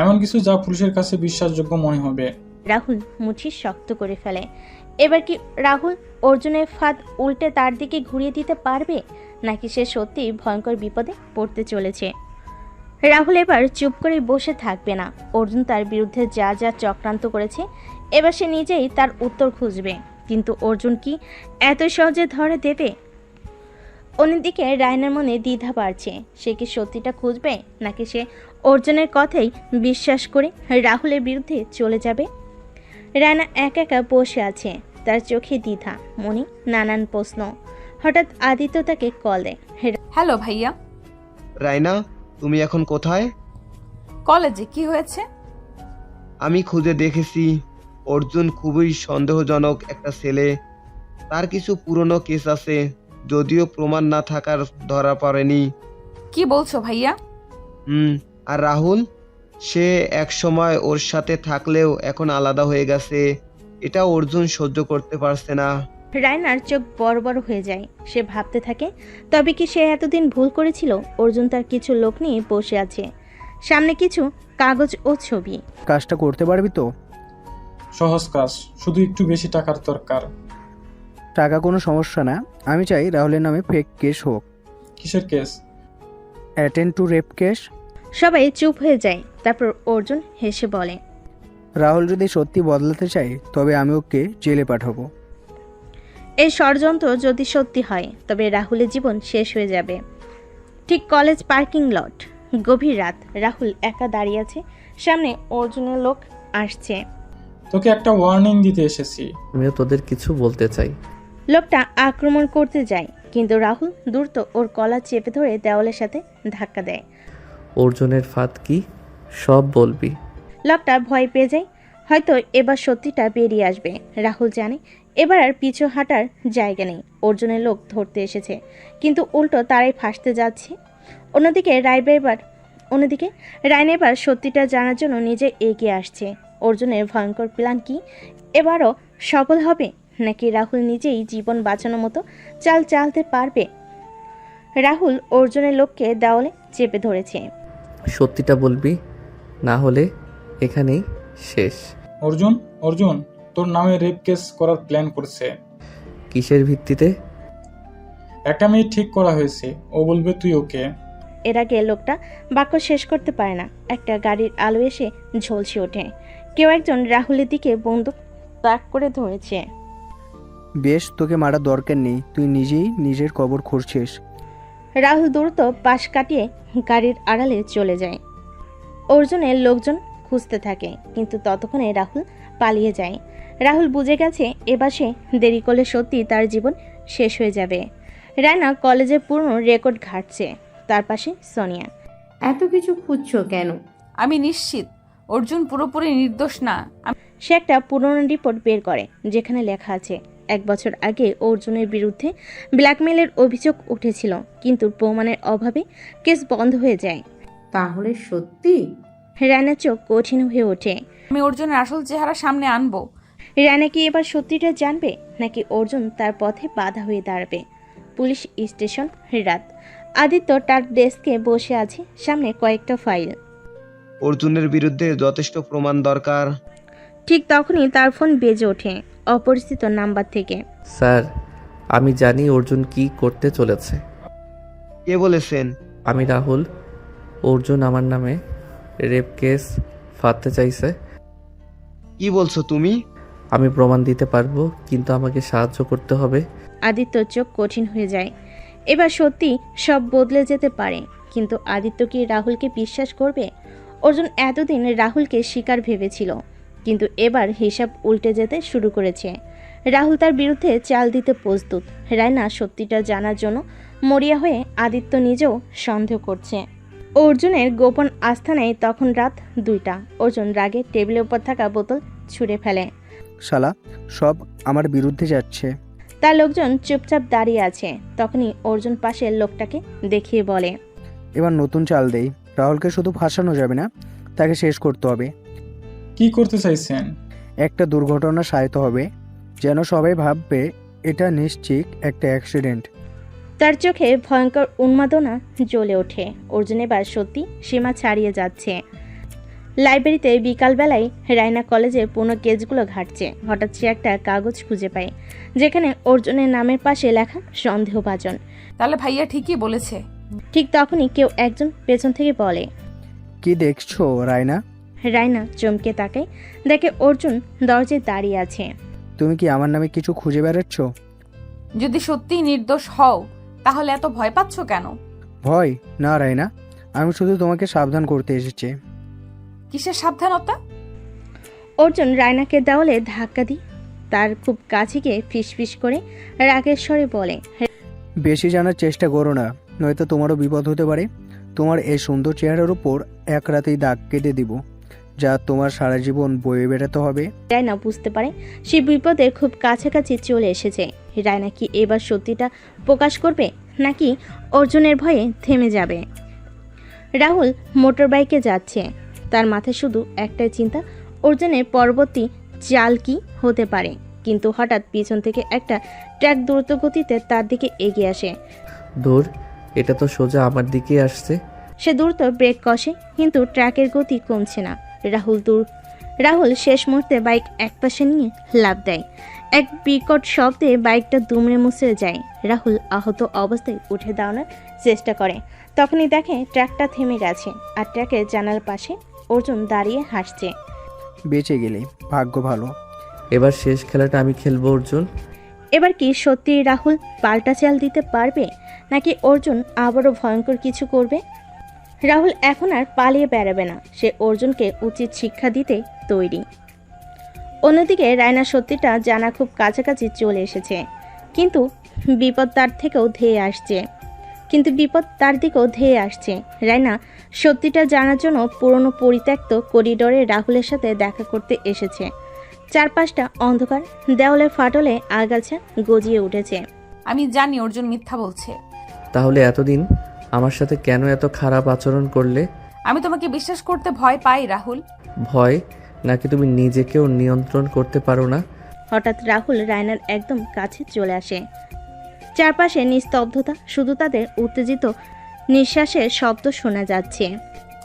এমন কিছু যা পুলিশের কাছে বিশ্বাসযোগ্য মনে হবে। রাহুল মুঠি শক্ত করে ফেলে। এবার কি রাহুল অর্জুনের ফাঁদ উল্টে তার দিকে ঘুরিয়ে দিতে পারবে, নাকি সে সত্যি ভয়ঙ্কর বিপদে পড়তে চলেছে? রাহুল এবার চুপ করে বসে থাকবে না। অর্জুন তার বিরুদ্ধে যা যা চক্রান্ত করেছে, এবার সে নিজেই তার উত্তর খুঁজবে। কিন্তু অর্জুন কি এত সহজে ধরে দেবে? অন্যদিকে রায়নার মনে দ্বিধা বাড়ছে। সে কি সত্যিটা খুঁজবে, নাকি সে অর্জুনের কথাই বিশ্বাস করে রাহুলের বিরুদ্ধে চলে যাবে? রায়না একা একা বসে আছে, তার চোখে দ্বিধা, মনে নানান প্রশ্ন। হঠাৎ আদিত্য তাকে কল দেয়। হ্যালো ভাইয়া। রায়না, তুমি এখন কোথায়? কলেজে কি হয়েছে? আমি খুঁজে দেখেছি, অর্জুন খুবই সন্দেহজনক একটা ছেলে। তার কিছু পুরনো কেস আছে, যদিও প্রমাণ না থাকার ধরা পড়েনি। কি বলছো ভাইয়া? আর রাহুল, সে এক সময় ওর সাথে থাকলেও এখন আলাদা হয়ে গেছে। এটা অর্জুন সহ্য করতে পারছে না। রায়নার চোখ বড় বড় হয়ে যায়। সে ভাবতে থাকে, তবে কি সে এতদিন ভুল করেছিল? অর্জুন তার কিছু লোক নিয়ে বসে আছে, সামনে কিছু কাগজ ও ছবি। কাজটা করতে পারবি তো? সহজ কাজ, শুধু একটু বেশি টাকার দরকার। টাকা কোনো সমস্যা না, আমি চাই রাহুলের নামে ফেক কেস হোক। কিসের case? Attend two rape case. সবাই চুপ হয়ে যায়। তারপর অর্জুন হেসে বলে, রাহুল যদি সত্যি বদলাতে চায় তবে আমি ওকে জেলে পাঠাবো। এই ষড়যন্ত্র যদি সত্যি হয় তবে রাহুলের জীবন শেষ হয়ে যাবে। ঠিক কলেজ পার্কিং লট, গভীর রাত। রাহুল একা দাঁড়িয়ে আছে, সামনে অর্জুনের লোক আসছে। তোকে একটা ওয়ার্নিং দিতে এসেছি। আমিও তোদের কিছু বলতে চাই। লোকটা আক্রমণ করতে যায়, কিন্তু রাহুল দ্রুত ওর কলার চেপে ধরে দেওয়ালের সাথে ধাক্কা দেয়। অর্জুনের ফাঁদ কি সব বলবি? লোকটা ভয় পেয়ে যায়, হয়তো এবার সত্যিটা বেরিয়ে আসবে। রাহুল জানে এবার আর পিছু হাঁটার জায়গা নেই। অর্জুনের লোক ধরতে এসেছে, কিন্তু উল্টো তারাই ফাঁসতে যাচ্ছে। অন্যদিকে রায়না এবার সত্যিটা জানার জন্য নিজে এগিয়ে আসছে। অর্জুনের ভয়ঙ্কর প্ল্যান কি এবারও সফল হবে, নাকি রাহুল নিজেই জীবন বাঁচানোর মতো চাল চালতে পারবে? রাহুল অর্জুনের লোককে দেওয়ালে চেপে ধরেছে। সত্যিটা বলবি, না হলে এখানেই শেষ। অর্জুন, অর্জুন তোর নামে রেপ কেস করার প্ল্যান করছে। কিসের ভিত্তিতে? একটা মেয়ে ঠিক করা হয়েছে, ও বলবে তুই ওকে। এর আগে লোকটা বাক্য শেষ করতে পারে না, একটা গাড়ির আলো এসে ঝলসে ওঠে। কেউ একজন রাহুলের দিকে বন্দুক তাক করে ধরেছে। বেশ, তোকে মারার দরকার নেই, তুই নিজেই নিজের কবর খুঁড়ছিস। রাহুল দ্রুত পাশ কাটিয়ে গাড়ির আড়ালে চলে যায়। অর্জুনের লোকজন খুঁজতে থাকে, কিন্তু ততক্ষণে রাহুল পালিয়ে যায়। রাহুল বুঝে গেছে এবার সে দেরি করলে সত্যি তার জীবন শেষ হয়ে যাবে। রায়না কলেজের পুরনো রেকর্ড ঘাটছে, তার পাশে সোনিয়া। এত কিছু খুঁজছো কেন? আমি নিশ্চিত অর্জুন পুরোপুরি নির্দোষ না। সে একটা পুরনো রিপোর্ট বের করে, যেখানে লেখা আছে 1 বছর আগে অর্জুনের বিরুদ্ধে ব্ল্যাকমেলের অভিযোগ উঠেছিল, কিন্তু প্রমাণের অভাবে কেস বন্ধ হয়ে যায়। তাহলে সত্যি? রায়নার চোখ কঠিন হয়ে ওঠে। আমি অর্জুনের আসল চেহারা সামনে আনবো। রায়না কি এবার সত্যিটা জানবে, নাকি অর্জুন তার পথে বাধা হয়ে দাঁড়াবে? পুলিশ স্টেশন, রাত। আদিত্য তার ডেস্কে বসে আছে, সামনে কয়েকটা ফাইল। অর্জুনের বিরুদ্ধে যথেষ্ট প্রমাণ দরকার। ঠিক তখনই তার ফোন বেজে ওঠে, অপরিচিত নাম্বার থেকে। স্যার, আমি জানি অর্জুন কি করতে চলেছে। কে বলেছেন? আমি রাহুল। অর্জুন আমার নামে রেপ কেস ফাঁদতে চাইছে। কি বলছো তুমি? আমি প্রমাণ দিতে পারবো, কিন্তু আমাকে সাহায্য করতে হবে। আদিত্য চোখ কঠিন হয়ে যায়। এবার সত্যি সব বদলে যেতে পারে, কিন্তু আদিত্য কি রাহুলকে বিশ্বাস করবে? অর্জুন এতদিন রাহুলকে শিকার ভেবেছিল, কিন্তু এবার হিসাব উল্টে যেতে শুরু করেছে। রাহুল তার বিরুদ্ধে চাল দিতে প্রস্তুত। রায়না সত্যিটা জানার জন্য মরিয়া হয়ে আদিত্য নিজেও সন্দেহ করছে। অর্জুনের গোপন আস্থানায় তখন রাত 2টা। অর্জুন রাগে টেবিলের উপর থাকা বোতল ছুঁড়ে ফেলে। শালা, সব আমার বিরুদ্ধে যাচ্ছে। তার লোকজন চুপচাপ দাঁড়িয়ে আছে। তখনই অর্জুন পাশের লোকটাকে দেখিয়ে বলে, এবার নতুন চাল দেই। রাহুলকে শুধু ফাঁসানো যাবে না, তাকে শেষ করতে হবে। কি করতে চাইছেন? একটা দুর্ঘটনা সাহিত হবে, যেন সবাই ভাববে এটা নিশ্চিত একটা অ্যাক্সিডেন্ট। তার চোখে ভয়ঙ্কর উন্মাদনা জ্বলে ওঠে। অর্জুন এবার সত্যি সীমা ছাড়িয়ে যাচ্ছে। লাইব্রেরিতে বিকালবেলায় রায়না কলেজের পুরনো কেসগুলো ঘাটছে। হঠাৎ সে একটা কাগজ খুঁজে পায়, যেখানে অর্জুনের নামের পাশে লেখা সন্দেহভাজন। তাহলে ভাইয়া ঠিকই বলেছে। ঠিক তখনই কেউ একজন পেছন থেকে বলে, কি দেখছো রায়না? রায়না চমকে তাকায়, দেখে অর্জুন দরজায় দাঁড়িয়ে আছে। তুমি কি আমার নামে কিছু খুঁজে বেড়াচ্ছ? যদি সত্যিই নির্দোষ হও তাহলে এত ভয় পাচ্ছ কেন? ভয় না রায়না, আমি শুধু তোমাকে সাবধান করতে এসেছি। কিসের সাবধানতা? অর্জুন রায়নাকে দেওয়ালে ধাক্কা দিয়ে তার খুব কাছে গিয়ে ফিসফিস করে রাগের স্বরে বলে, বেশি জানার চেষ্টা করো না, নয়তো তোমারও বিপদ হতে পারে। তোমার এই সুন্দর চেহারার উপর এক রাতেই দাগ কেটে দিব, যা তোমার সারা জীবন বয়ে বেড়াতে হবে। রায়না বুঝতে পারে সে বিপদের খুব কাছাকাছি চলে এসেছে। রায়না কি এবার সত্যিটা প্রকাশ করবে নাকি অর্জুনের ভয়ে থেমে যাবে? রাহুল মোটর বাইকে যাচ্ছে। তার মাথায় শুধু একটাই চিন্তা, অর্জুনের পরবর্তী চাল কি হতে পারে। কিন্তু হঠাৎ পিছন থেকে একটা ট্রাক দ্রুত গতিতে তার দিকে এগিয়ে আসে। দূর, এটা তো সোজা আমার দিকে আসছে। সে দ্রুত ব্রেক কষে, কিন্তু ট্রাকের গতি কমছে না। রাহুল শেষ মুহূর্তে বাইক একপাশে নিয়ে লাফ দেয়। এক বিকট শব্দে বাইকটা দুমড়ে মুচড়ে যায়। রাহুল আহত অবস্থায় উঠে দাঁড়ানোর চেষ্টা করে। তখনই দেখে ট্রাকটা থেমে গেছে, আর ট্রাকের জানালার পাশে অর্জুন দাঁড়িয়ে হাসছে। বেঁচে গেলে ভাগ্য ভালো। এবার শেষ খেলাটা আমি খেলবো অর্জুন। এবার কি সত্যি রাহুল পাল্টা চাল দিতে পারবে, নাকি অর্জুন আবারও ভয়ঙ্কর কিছু করবে? রাহুল এখন আর পালিয়ে বেড়াবে না। সে অর্জুনকে উচিত শিক্ষা দিতে তৈরি। অন্যদিকে রায়না সত্যিটা জানা খুব কাছাকাছি চলে এসেছে, কিন্তু বিপদ তার দিকেও ধেয়ে আসছে। রায়না সত্যিটা জানার জন্য পুরনো পরিত্যক্ত করিডোরে রাহুলের সাথে দেখা করতে এসেছে। চারপাশটা অন্ধকার, দেওয়ালের ফাটলে আগাছা গজিয়ে উঠেছে। আমি জানি অর্জুন মিথ্যা বলছে। তাহলে এতদিন আমার সাথে কেন এত খারাপ আচরণ করলে? আমি তোমাকে বিশ্বাস করতে ভয় পাই রাহুল। ভয় নাকি তুমি নিজেকেও নিয়ন্ত্রণ করতে পারো না? হঠাৎ রাহুল রায়নার একদম কাছে চলে আসে। চারপাশে নিস্তব্ধতা, শুধু তাদের উত্তেজিত নিঃশ্বাসের শব্দ শোনা যাচ্ছে।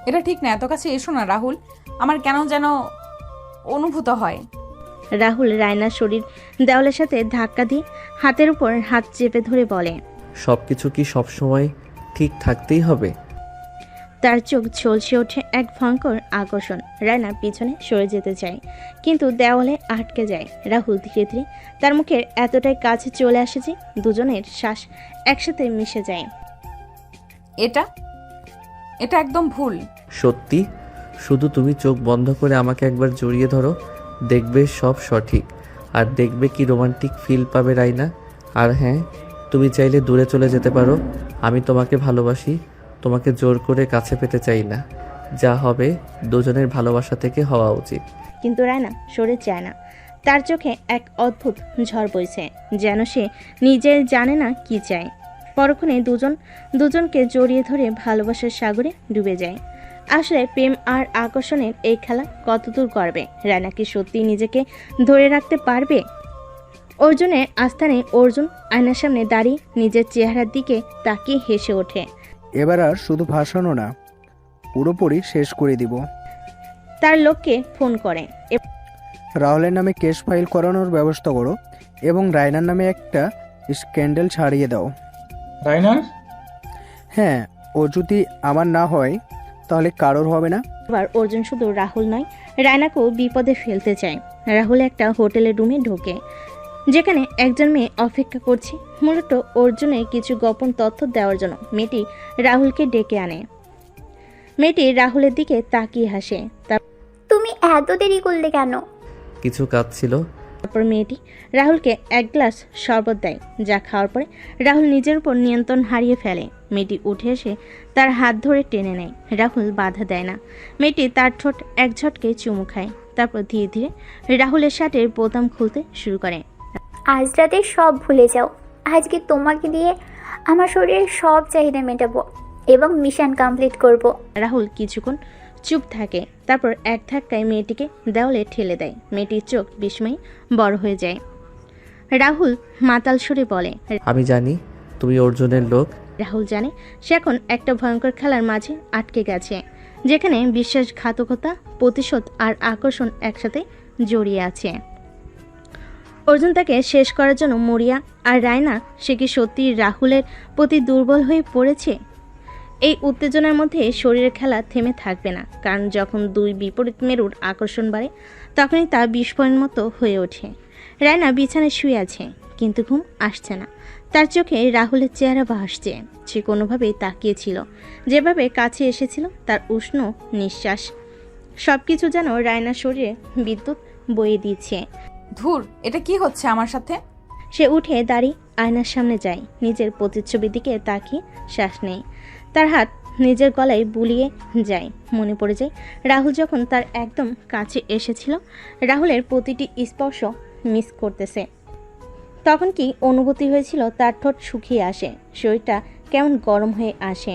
এটা ঠিক না, এত কাছে এসো না রাহুল, আমার কেন যেন অনুভূত হয়। রাহুল রায়নার শরীর দেওয়ালের সাথে ধাক্কা দিয়ে হাতের উপর হাত চেপে ধরে বলে, সবকিছু কি সবসময় ঠিক থাকতেই হবে? তার চোখ ঝলসে ওঠে এক ভয়ঙ্কর আকর্ষণ। রায়না পিছনে সরে যেতে চায়, কিন্তু দেওয়ালে আটকে যায়। রাহুল ধীরে ধীরে তার মুখের এতটাই কাছে চলে আসে যে দুজনের শ্বাস একসাথে মিশে যায়। এটা একদম ভুল। সত্যি, শুধু তুমি চোখ বন্ধ করে আমাকে একবার জড়িয়ে ধরো, দেখবে সব সঠিক। আর দেখবে কি রোমান্টিক ফিল পাবে রাইনা। আর হ্যাঁ, তুমি চাইলে দূরে চলে যেতে পারো। আমি তোমাকে ভালোবাসি, তোমাকে জোর করে কাছে পেতে চাই না। যা হবে দুজনের ভালোবাসা থেকে হওয়া উচিত। কিন্তু রায়না সরে যায় না। তার চোখে এক অদ্ভুত ঝড় বইছে, যেন সে নিজে জানে না কি চায়। পরক্ষণে দুজনকে জড়িয়ে ধরে ভালোবাসার সাগরে ডুবে যায়। আসলে প্রেম আর আকর্ষণের এই খেলা কতদূর করবে? রায়না কি সত্যি নিজেকে ধরে রাখতে পারবে? অর্জুনের আস্থানে অর্জুন আয়নার সামনে দাঁড়িয়ে নিজের চেহারার দিকে তাকিয়ে হেসে ওঠে। এবার আর শুধু ভাসানো না, পুরোপুরি শেষ করে দিব। তার লোককে ফোন করে, রাহুলের নামে কেস ফাইল করানোর ব্যবস্থা করো এবং রায়নার নামে একটা স্ক্যান্ডেল ছাড়িয়ে দাও। রায়নার? হ্যাঁ, ও যদি আমার না হয় তাহলে কারোর হবে না। এবার অর্জুন শুধু রাহুল নয়, রায়নাকেও বিপদে ফেলতে চায়। রাহুল একটা হোটেলের রুমে ঢোকে, যেখানে একজন মেয়ে অপেক্ষা করছে, মূলত অর্জুনের কিছু গোপন তথ্য দেওয়ার জন্য। মেয়েটি রাহুলকে ডেকে আনে। মেয়েটি রাহুলের দিকে তাকিয়ে হাসে। তুমি এত দেরি করলে কেন? কিছু কাজ ছিল। তারপর মেয়েটি রাহুলকে এক গ্লাস শরবত দেয়, যা খাওয়ার পরে রাহুল নিজের উপর নিয়ন্ত্রণ হারিয়ে ফেলে। মেয়েটি উঠে এসে তার হাত ধরে টেনে নেয়। রাহুল বাধা দেয় না। মেয়েটি তার ঠোঁট এক ঝটকে চুমু খায়, তারপর ধীরে ধীরে রাহুলের শার্টের বোতাম খুলতে শুরু করে। আজ রাতে সব ভুলে যাও। আজকে তোমাকে দিয়ে আমার শরীরের সব চাহিদা মেটাবো এবং মিশন কমপ্লিট করব। রাহুল কিছুক্ষণ চুপ থাকে, তারপর এক ধাক্কায় মেয়েটিকে দেওয়ালে ঠেলে দেয়। মেয়েটির চোখ বিস্ময়ে বড় হয়ে যায়। রাহুল মাতাল সুরে বলে, আমি জানি তুমি অর্জুনের লোক। রাহুল জানে সে এখন একটা ভয়ঙ্কর খেলার মাঝে আটকে গেছে, যেখানে বিশ্বাসঘাতকতা, প্রতিশোধ আর আকর্ষণ একসাথে জড়িয়ে আছে। অর্জুন তাকে শেষ করার জন্য মরিয়া, আর রায়না সে কি সত্যি রাহুলের প্রতি দুর্বল হয়ে পড়েছে? এই উত্তেজনার মধ্যে শরীরের খেলা থেমে থাকবে না, কারণ যখন দুই বিপরীত মেরুর আকর্ষণ বাড়ে তখনই তা বিস্ফোরণের মতো হয়ে ওঠে। রায়না বিছানায় শুয়ে আছে, কিন্তু ঘুম আসছে না। তার চোখে রাহুলের চেহারা ভাসছে। সে কোনোভাবেই তাকিয়েছিল, যেভাবে কাছে এসেছিল তার উষ্ণ নিঃশ্বাস। সবকিছু যেন রায়নার শরীরে বিদ্যুৎ বয়ে দিচ্ছে। ধুর, এটা কি হচ্ছে আমার সাথে? সে উঠে দাঁড়িয়ে আয়নার সামনে যায়, নিজের প্রতিচ্ছবির দিকে তাকিয়ে শ্বাস নেয়। তার হাত নিজের গলায় বুলিয়ে যায়। মনে পড়ে যায় রাহুল যখন তার একদম কাছে এসেছিল, রাহুলের প্রতিটি স্পর্শ মিস করতেছে। তখন কি অনুভূতি হয়েছিল? তার ঠোঁট শুকিয়ে আসে, শরীরটা কেমন গরম হয়ে আসে।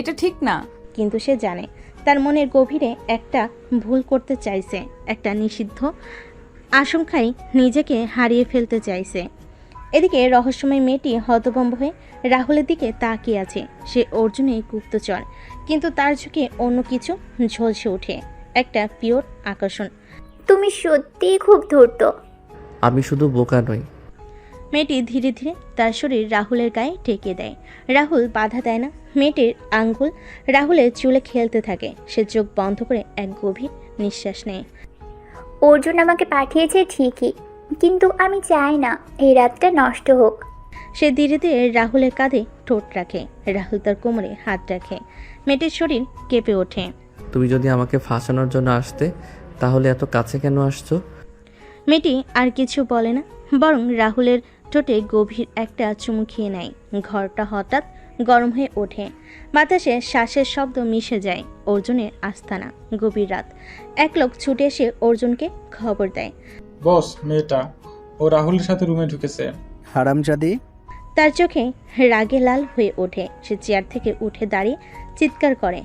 এটা ঠিক না। কিন্তু সে জানে তার মনের গভীরে একটা ভুল করতে চাইছে, একটা নিষিদ্ধ আশঙ্কায় নিজেকে হারিয়ে ফেলতে চাইছে। এদিকে রহস্যময় মেয়েটি হতভম্ব হয়ে রাহুলের দিকে তাকিয়ে আছে। সে অর্জুনের গুপ্তচর, কিন্তু তার চোখে অন্য কিছু ঝলসে ওঠে, একটা পিওর আকর্ষণ। তুমি সত্যিই খুব ধূর্ত। আমি শুধু বোকা নই। মেয়েটি ধীরে ধীরে তার শরীর রাহুলের গায়ে ঠেকে দেয়। রাহুল বাধা দেয় না। মেয়েটির আঙ্গুল রাহুলের চুলে খেলতে থাকে। সে চোখ বন্ধ করে এক গভীর নিঃশ্বাস নেয়। অর্জুন আমাকে পাঠিয়েছে ঠিকই, কিন্তু আমি চাই না এই রাতটা নষ্ট হোক। সে ধীরে ধীরে রাহুলের কাঁধে ঠোঁট রাখে। রাহুল তার কোমরে হাত রাখে। মেয়েটির শরীর কেঁপে ওঠে। তুমি যদি আমাকে ফাঁসানোর জন্য আসতে, তাহলে এত কাছে কেন আসছো? মেয়েটি আর কিছু বলে না, বরং রাহুলের ঠোঁটে গভীর একটা চুমু খেয়ে নেয়। ঘরটা হঠাৎ গরম হয়ে ওঠে। বাতাসে শ্বাসের শব্দ মিশে যায়। অর্জুনের আস্তানা। গভীর রাত। এক লোক ছুটে এসে অর্জুনকে খবর দেয়। বস, মেয়েটা ও রাহুলের সাথে রুমে ঢুকেছে। হারামজাদি! তার চোখে রাগে লাল হয়ে ওঠে। সে চেয়ার থেকে উঠে দাঁড়িয়ে চিৎকার করে।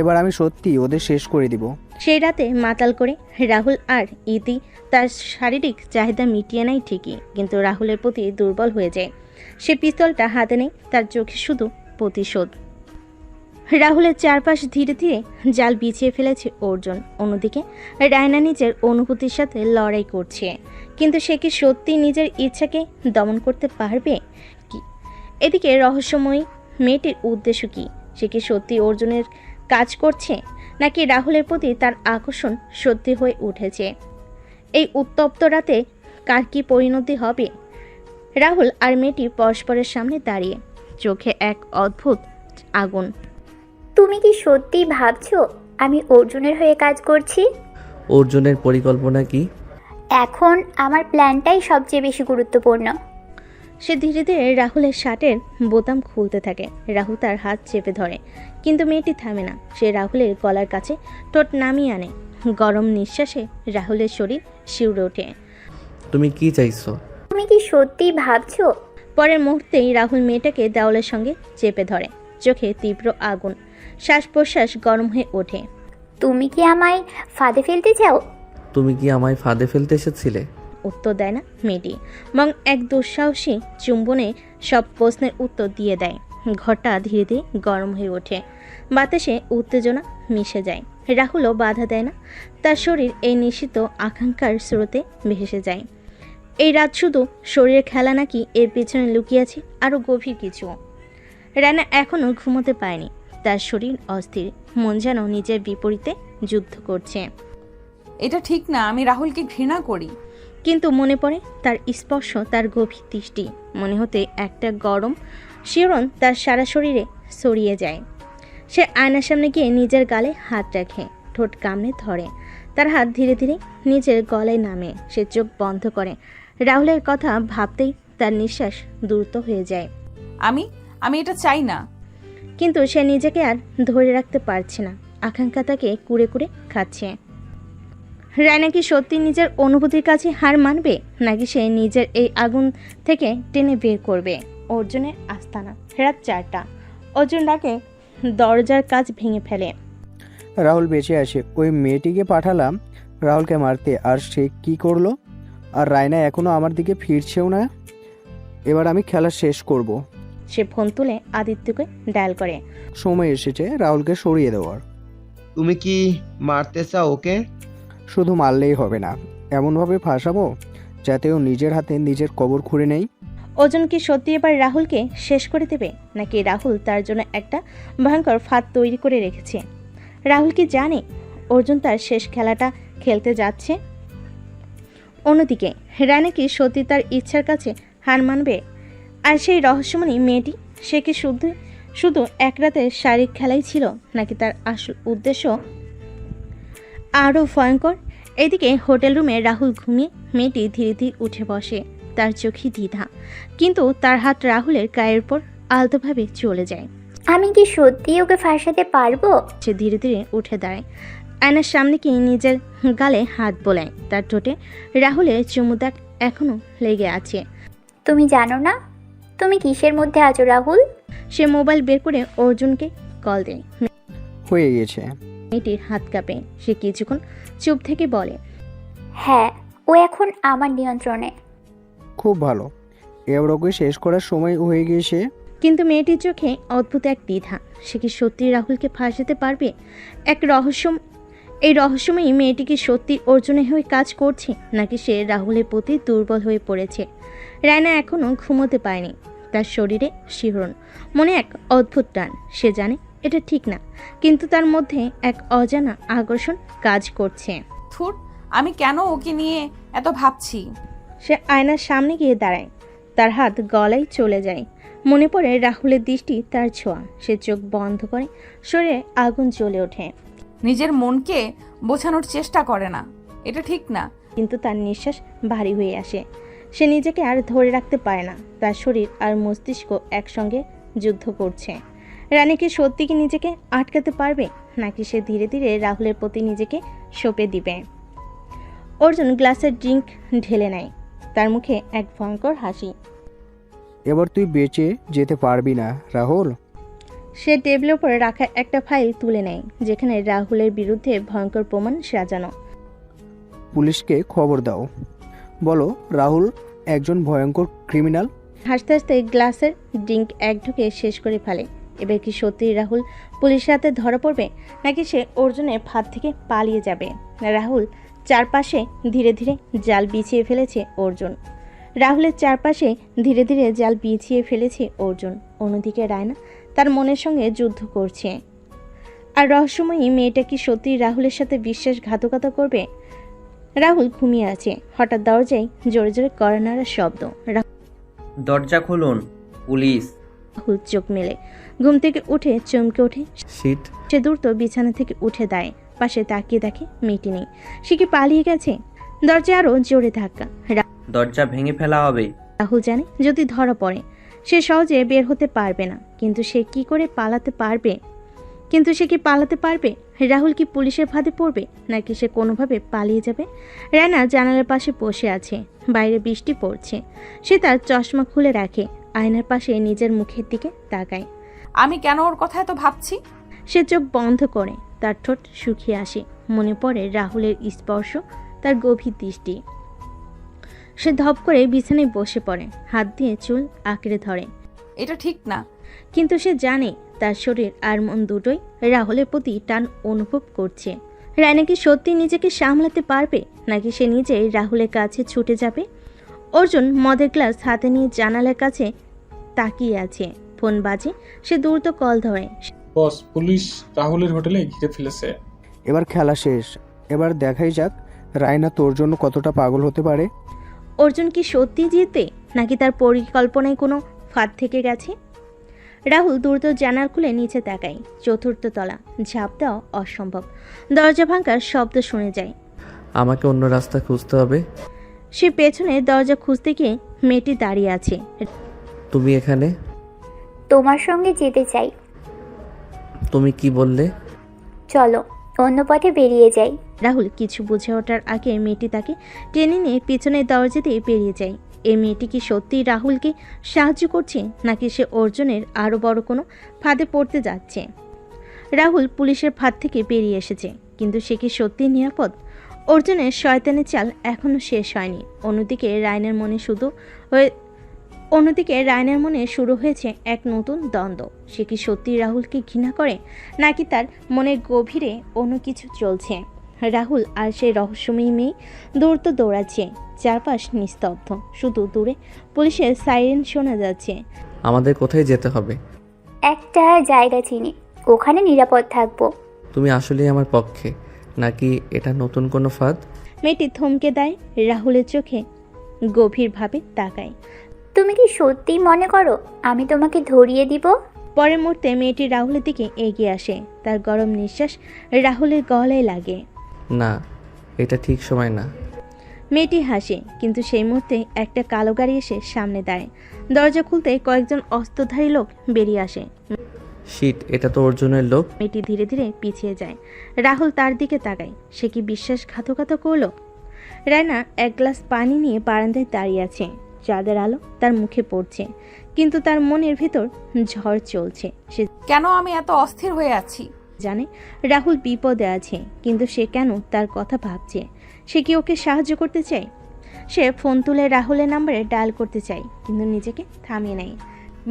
এবার আমি সত্যি ওদের শেষ করে দিব। সেই রাতে মাতাল করে রাহুল আর ইতি তার শারীরিক চাহিদা মিটিয়ে নেয় ঠিকই, কিন্তু রাহুলের প্রতি দুর্বল হয়ে যায়। সে পিস্তলটা হাতে নেয়। তার চোখে শুধু প্রতিশোধ। রাহুলের চারপাশ ধীরে ধীরে জাল বিছিয়ে ফেলেছে অর্জুন। অন্যদিকে রায়না নিজের অনুভূতির সাথে লড়াই করছে, কিন্তু সে কি সত্যি নিজের ইচ্ছাকে দমন করতে পারবে কি? এদিকে রহস্যময়ী মেয়েটির উদ্দেশ্য কি? সে কি সত্যি অর্জুনের কাজ করছে, নাকি রাহুলের প্রতি তার আকর্ষণ সত্যি হয়ে উঠেছে? এই উত্তপ্ত রাতে কার কি পরিণতি হবে? রাহুল আর মেয়েটি পরস্পরের সামনে দাঁড়িয়ে, চোখে এক অদ্ভুত আগুন। তুমি কি সত্যি ভাবছো আমি অর্জুনের হয়ে কাজ করছি? অর্জুনের পরিকল্পনা কি? এখন আমার প্ল্যানটাই সবচেয়ে বেশি গুরুত্বপূর্ণ। সে ধীরে ধীরে রাহুলের শার্টের বোতাম খুলতে থাকে। রাহুল তার হাত চেপে ধরে, কিন্তু মেয়েটি থামে না। সে রাহুলের গলার কাছে ঠোঁট নামিয়ে আনে। গরম নিঃশ্বাসে রাহুলের শরীর শিউরে ওঠে। তুমি কি চাইছো? তুমি কি সত্যি ভাবছো? পরের মুহূর্তেই রাহুল মেয়েটাকে দেওয়ালের সঙ্গে চেপে ধরে। চোখে তীব্র আগুন, শ্বাস প্রশ্বাস গরম হয়ে ওঠে। তুমি কি আমায় ফাঁদে ফেলতে চাও? তুমি কি আমায় ফাঁদে ফেলতে এসেছিলে? উত্তর দেয় না মেয়েটি, বরং এক দুঃসাহসী চুম্বনে সব প্রশ্নের উত্তর দিয়ে দেয়। ঘরটা ধীরে ধীরে গরম হয়ে ওঠে। বাতাসে উত্তেজনা মিশে যায়। রাহুলও বাধা দেয় না। তার শরীর এই নিশ্চিত আকাঙ্ক্ষার স্রোতে ভেসে যায়। এই রাত শুধু শরীরের খেলা নাকি এর পিছনে লুকিয়ে আছে আরও গভীর কিছু? রানা এখনও ঘুমোতে পায়নি। তার শরীর অস্থির, মন যেন নিজের বিপরীতে যুদ্ধ করছে। এটা ঠিক না, আমি রাহুলকে ঘৃণা করি। কিন্তু মনে পড়ে তার স্পর্শ, তার গভীর দৃষ্টি। মনে হতে একটা গরম শিহরণ তার সারা শরীরে ছড়িয়ে যায়। সে আয়নার সামনে গিয়ে নিজের গালে হাত রাখে, ঠোঁট কামড়ে ধরে। তার হাত ধীরে ধীরে নিজের গলায় নামে। সে চোখ বন্ধ করে। রাহুলের কথা ভাবতেই তার নিঃশ্বাস দ্রুত হয়ে যায়। আমি এটা চাই না। কিন্তু সে নিজেকে আর ধরে রাখতে পারছে না। আকাঙ্ক্ষা তাকে কুড়ে কুড়ে খাচ্ছে। রায়না কি সত্যি নিজের অনুভূতির কাছে হার মানবে, নাকি সে নিজের এই আগুন থেকে টেনে বের করবে? অর্জুনের আস্তানা। রাত 4টা। অর্জুন ডাকে দরজার কাজ ভেঙে ফেলে। রাহুল বেঁচে আছে। ওই মেয়েটিকে পাঠালাম রাহুলকে মারতে, আর সে কি করলো? আর রায়না এখনো আমার দিকে ফিরছেও না। এবার আমি খেলা শেষ করব। সে ফোন তুলে আদিত্যকে ডায়াল করে। সময় এসেছে রাহুলকে সরিয়ে দেওয়ার। তুমি কি মারতে চাও ওকে? শুধু মারলেই হবে না, এমনভাবে ফাঁসাবো যাতে ও নিজের হাতে নিজের কবর খুঁড়ে নেয়। অর্জুন কি সত্যি এবার রাহুলকে শেষ করে দেবে, নাকি রাহুল তার জন্য একটা ভয়ঙ্কর ফাঁদ তৈরি করে রেখেছে? রাহুল কি জানে অর্জুন তার শেষ খেলাটা খেলতে যাচ্ছে? অন্যদিকে রায়না কি সত্যি তার ইচ্ছার কাছে হার মানবে? আর সেই রহস্যময়ী মেয়েটি, সে কি শুধু এক রাতের শারীরিক খেলাই ছিল, নাকি তার আসল উদ্দেশ্য আরও ভয়ঙ্কর? এদিকে হোটেল রুমে রাহুল ঘুমিয়ে মেয়েটি ধীরে ধীরে উঠে বসে। তার চোখে দ্বিধা, কিন্তু তার হাত রাহুলের গায়ের উপর আলতোভাবে চলে যায়। আমি কি সত্যিই ওকে ফাঁসাতে পারবো? সে ধীরে ধীরে উঠে দাঁড়ায়, আয়নার সামনে গিয়ে নিজের গালে হাত বোলায়। তার ঠোঁটে রাহুলের চুমু দাগ এখনো লেগে আছে। তুমি জানো না তুমি কিসের মধ্যে আছো রাহুল? সে মোবাইল বের করে অর্জুনকে কল দেয়। হয়ে গেছে। মেয়েটির হাত কাঁপে। সে কিছুক্ষণ চুপ থেকে বলে, হ্যাঁ, ও এখন আমার নিয়ন্ত্রণে। খুব ভালো, এবার ওকে শেষ করার সময় হয়ে গিয়েছে। কিন্তু মেয়েটির চোখে অদ্ভুত এক দ্বিধা। সে কি সত্যি রাহুলকে ফাঁসাতে পারবে? এই রহস্যময়ী মেয়েটি কি সত্যি অর্জুনের হয়ে কাজ করছে, নাকি সে রাহুলের প্রতি দুর্বল হয়ে পড়েছে? রায়না এখনো ঘুমোতে পায়নি। তার শরীরে শিহরণ, মনে এক অদ্ভুত টান। সে জানে এটা ঠিক না, কিন্তু তার মধ্যে এক অজানা আকর্ষণ কাজ করছে। থুর, আমি কেন ওকে নিয়ে এত ভাবছি? সে আয়নার সামনে গিয়ে দাঁড়ায়। তার হাত গলায় চলে যায়। মনে পড়ে রাহুলের দৃষ্টি, তার ছোঁয়া। সে চোখ বন্ধ করে, শরীরে আগুন জ্বলে ওঠে। নিজের মনকে বোঝানোর চেষ্টা করে না, এটা ঠিক না। কিন্তু তার নিঃশ্বাস ভারী হয়ে আসে। সে নিজেকে আর ধরে রাখতে পারে না। তার শরীর আর মস্তিষ্ক একসঙ্গে যুদ্ধ করছে। রানী কি সত্যি কি নিজেকে আটকাতে পারবে, নাকি সে ধীরে ধীরে রাহুলের প্রতি নিজেকে সঁপে দিবে? অর্জুন গ্লাসের ড্রিঙ্ক ঢেলে নেয়। তার মুখে এক ভয়ঙ্কর হাসি। এবার তুই বেঁচে যেতে পারবি না রাহুল। সে টেবিলের উপরে রাখা একটা ফাইল তুলে নেয়, যেখানে রাহুলের বিরুদ্ধে ভয়ঙ্কর প্রমাণ সাজানো। পুলিশকে খবর দাও, বলো রাহুল একজন ভয়ঙ্কর ক্রিমিনাল। হাসতে হাসতে গ্লাসের ড্রিঙ্ক এক ঢুকে শেষ করে ফেলে। এবার কি সত্যি রাহুল পুলিশের হাতে ধরা পড়বে, নাকি সে অর্জুনের ফাঁদ থেকে পালিয়ে যাবে? রাহুল চারপাশে ধীরে ধীরে জাল বিছিয়ে ফেলেছে অর্জুন। রাহুলের চারপাশে ধীরে ধীরে জাল বিছিয়ে ফেলেছে অর্জুন। অন্যদিকে রায়না তার মনের সঙ্গে যুদ্ধ করছে। আর রহস্যময়ী মেয়েটা কি সত্যি রাহুলের সাথে বিশ্বাসঘাতকতা করবে? রাহুল ঘুমিয়ে আছে। হঠাৎ দরজায় জোরে জোরে কড়া নাড়ার শব্দ। দরজা খুলুন, পুলিশ। রাহুল চোখ মেলে ঘুম থেকে উঠে চমকে ওঠে। শিট। সে দ্রুত বিছানা থেকে উঠে দাঁড়ায়। পাশে তাকিয়ে দেখে মেয়েটি নেই। সে কি পালিয়ে গেছে? দরজা আরো জোরে ধাক্কা। দরজা ভেঙে ফেলা হবে। রাহুল জানে যদি ধরা পড়ে সে সহজে বের হতে পারবে না। কিন্তু সে কি পালাতে পারবে? রাহুল কি পুলিশের ফাঁদে পড়বে, নাকি সে কোনোভাবে পালিয়ে যাবে? রায়না জানালার পাশে বসে আছে। বাইরে বৃষ্টি পড়ছে। সে তার চশমা খুলে রাখে, আয়নার পাশে নিজের মুখের দিকে তাকায়। আমি কেন ওর কথা এত ভাবছি? সে চোখ বন্ধ করে। তার ঠোঁট শুকিয়ে আসে। মনে পড়ে রাহুলের স্পর্শ, তার গভীর দৃষ্টি। সে ধপ করে বিছানায় বসে পড়ে, হাত দিয়ে চুল আঁকড়ে ধরে। এটা ঠিক না। কিন্তু সে জানে তার শরীর আর মন দুটোই রাহুলের প্রতি টান অনুভব করছে। রায়না কি সত্যি নিজেকে সামলাতে পারবে, নাকি সে নিজেই রাহুলের কাছে ছুটে যাবে? অর্জুন মদের গ্লাস হাতে নিয়ে জানালার কাছে তাকিয়ে আছে। ফোন বাজে। সে দ্রুত কল ধরে। বস, পুলিশ রাহুলের হোটেলে ঘিরে ফেলেছে। এবার খেলা শেষ। এবার দেখাই যাক রায়না তোর জন্য কতটা পাগল হতে পারে। অর্জুন কি সত্যি জিতে, নাকি তার পরিকল্পনায় কোনো ফাঁদ থেকে গেছে? রাহুল দ্রুত জানালা খুলে নিচে তাকায়। চতুর্থ তলা, ঝাঁপ দেওয়া অসম্ভব। দরজা ভাঙার শব্দ শুনে যায়। আমাকে অন্য রাস্তা খুঁজতে হবে। সে পেছনে দরজা খুঁজতে গিয়ে মেয়েটি দাঁড়িয়ে আছে। তুমি এখানে? তোমার সঙ্গে যেতে চাই। তুমি কি বললে? চলো অন্য পথে বেরিয়ে যাই। রাহুল কিছু বুঝে ওঠার আগে মেয়েটি তাকে টেনে নিয়ে পিছনের দরজা দিয়ে বেরিয়ে যায়। এই মেয়েটি কি সত্যি রাহুলকে সাহায্য করছে, নাকি সে অর্জুনের আরও বড় কোনো ফাঁদে পড়তে যাচ্ছে? রাহুল পুলিশের ফাঁদ থেকে বেরিয়ে এসেছে, কিন্তু সে কি সত্যি নিরাপদ? অর্জুনের শয়তানের চাল এখনও শেষ হয়নি। অন্যদিকে রায়নার মনে শুরু হয়েছে এক নতুন দ্বন্দ্ব। সে কি সত্যি রাহুলকে ঘৃণা করে, নাকি তার মনের গভীরে অন্য কিছু চলছে? রাহুল আর সেই রহস্যময়ী মেয়ে দৌড়তে দৌড়াচ্ছে। চারপাশ নিস্তব্ধ, শুধু দূরে পুলিশের সাইরেন শোনা যাচ্ছে। আমাদের কোথায় যেতে হবে? একটা জায়গা চিনি, ওখানে নিরাপদ থাকবো। তুমি আসলেই আমার পক্ষে, নাকি এটা নতুন কোনো ফাঁদ? মেয়েটি থমকে দেয়। রাহুলের চোখে গভীরভাবে তাকায়। তুমি কি সত্যি মনে করো আমি তোমাকে ধরিয়ে দিব? পরের মুহূর্তে মেয়েটি রাহুলের দিকে এগিয়ে আসে। তার গরম নিঃশ্বাস রাহুলের গলায় লাগে। না, এটা ঠিক সময় না। মেয়েটি হাসে, কিন্তু সেই মুহূর্তে একটা কালো গাড়ি এসে সামনে দাঁড়ায়। দরজা খুলতে কয়েকজন অস্ত্রধারী লোক বেরিয়ে আসে। শিট, এটা তো অর্জুনের লোক। মেয়েটি ধীরে ধীরে পিছিয়ে যায়। রাহুল তার দিকে তাকায়। সে কি বিশ্বাসঘাতকতা করলো? রায়না এক গ্লাস পানি নিয়ে বারান্দায় দাঁড়িয়ে আছে। চাঁদের আলো তার মুখে পড়ছে, কিন্তু তার মনের ভিতর ঝড় চলছে। সে কেন আমি এত অস্থির হয়ে আছি? জানে রাহুল বিপদে আছে, কিন্তু সে কেন তার কথা ভাবছে? সে কি ওকে সাহায্য করতে চায়? সে ফোন তুলে রাহুলের নাম্বারে ডায়াল করতে চায়, কিন্তু নিজেকে থামিয়ে নেয়।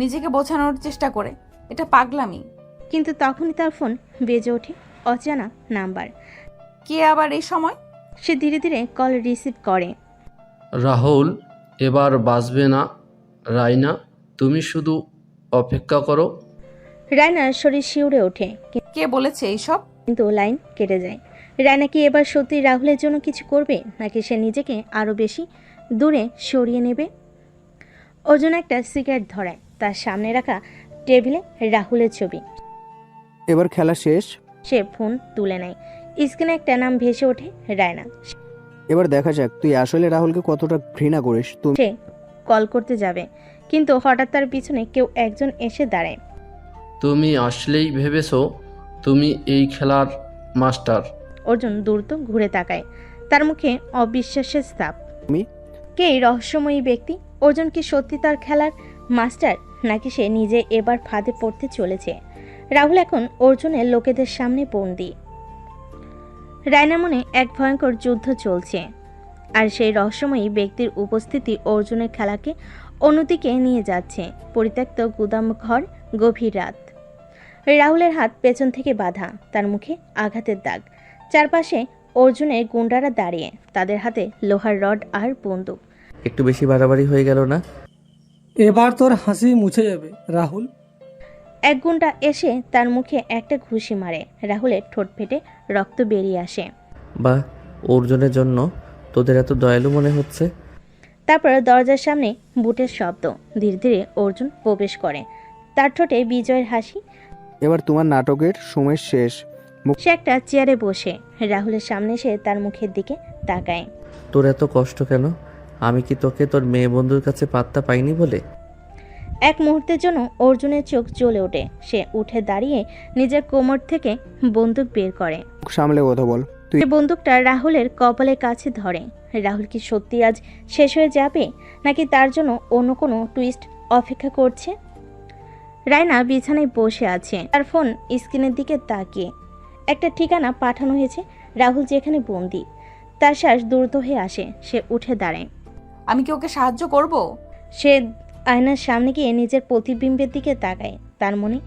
নিজেকে বোঝানোর চেষ্টা করে এটা পাগলামি। কিন্তু তখনই তার ফোন বেজে ওঠে। অজানা নাম্বার। কে আবার এই সময়? সে ধীরে ধীরে কল রিসিভ করে। রাহুল, এবার বাঁচবে না। রাইনা, তুমি শুধু অপেক্ষা করো। রায়নার শরীর শিউরে ওঠে, কে বলেছে এইসব? কিন্তু লাইন কেটে যায়। রায়না কি এবার সত্যি রাহুলের জন্য কিছু করবে, নাকি সে নিজেকে আরো বেশি দূরে সরিয়ে নেবে? অর্জুন একটা সিগারেট ধরায়। তার সামনে রাখা টেবিলে রাহুলের ছবি। এবার খেলা শেষ। সে ফোন তুলে নেয়। স্ক্রিনে একটা নাম ভেসে ওঠে, রায়না। এবার দেখা যাক তুই আসলে রাহুলকে কতটা ঘৃণা করিস। তুমি সে কল করতে যাবে, কিন্তু হঠাৎ তার পিছনে কেউ একজন এসে দাঁড়ায়। তুমি আসলেই ভেবেছো তুমি এই খেলার মাস্টার? অর্জুন দ্রুত ঘুরে তাকায়। তার মুখে অবিশ্বাসের ছাপ। তুমি কে এই রহস্যময়ী ব্যক্তি? অর্জুন কি সত্যি তার খেলার মাস্টার, নাকি সে নিজে এবার ফাঁদে পড়তে চলেছে? রাহুল এখন অর্জুনের লোকেদের সামনে বন্দী। রায়না মনে এক ভয়ঙ্কর যুদ্ধ চলছে, আর সেই রহস্যময়ী ব্যক্তির উপস্থিতি অর্জুনের খেলাকে অন্যদিকে নিয়ে যাচ্ছে। পরিত্যক্ত গুদাম ঘর, গভীর রাত। রাহুলের হাত পেছন থেকে বাঁধা, তার মুখে আঘাতের দাগ। চারপাশে অর্জুনের গুন্ডারা দাঁড়িয়ে, তাদের হাতে লোহার রড আর বন্দুক। একটু বেশি বাড়াবাড়ি হয়ে গেল না? এবার তোর হাসি মুছে যাবে রাহুল। এক গুন্ডা এসে তার মুখে একটা ঘুষি মারে। রাহুলের ঠোঁট ফেটে রক্ত বেরিয়ে আসে। বা অর্জুনের জন্য তোদের এত দয়ালু মনে হচ্ছে। তারপর দরজার সামনে বুটের শব্দ। ধীরে ধীরে অর্জুন প্রবেশ করে। তার ঠোঁটে বিজয়ের হাসি। এবার তোমার নাটকের সময় শেষ। সে একটা চেয়ারে বসে রাহুলের সামনে এসে তার মুখের দিকে তাকায়। তোর এত কষ্ট কেন? আমি কি তোকে তোর মেয়ে বন্ধুর কাছে পাত্তা পাইনি বলে? এক মুহূর্তের জন্য অর্জুনের চোখ জ্বলে ওঠে। সে উঠে দাঁড়িয়ে নিজের কোমর থেকে বন্দুক বের করে। সামলে কথা বল। তুই বন্দুকটা রাহুলের কপালের কাছে ধরে। রাহুল কি সত্যি আজ শেষ হয়ে যাবে, নাকি তার জন্য অন্য কোনো টুইস্ট অপেক্ষা করছে? রায়না বিছানায় বসে আছে, তার ফোন স্ক্রিনের দিকে তাকিয়ে। একটা ঠিকানা পাঠানো হয়েছে, রাহুল যেখানে বন্দি। তার শ্বাস দ্রুত হয়ে আসে। সে উঠে দাঁড়ায়। আমি কি ওকে সাহায্য করব? সে আয়নার সামনে গিয়ে নিজের প্রতিবিম্বের দিকে তাকায়। তার মনে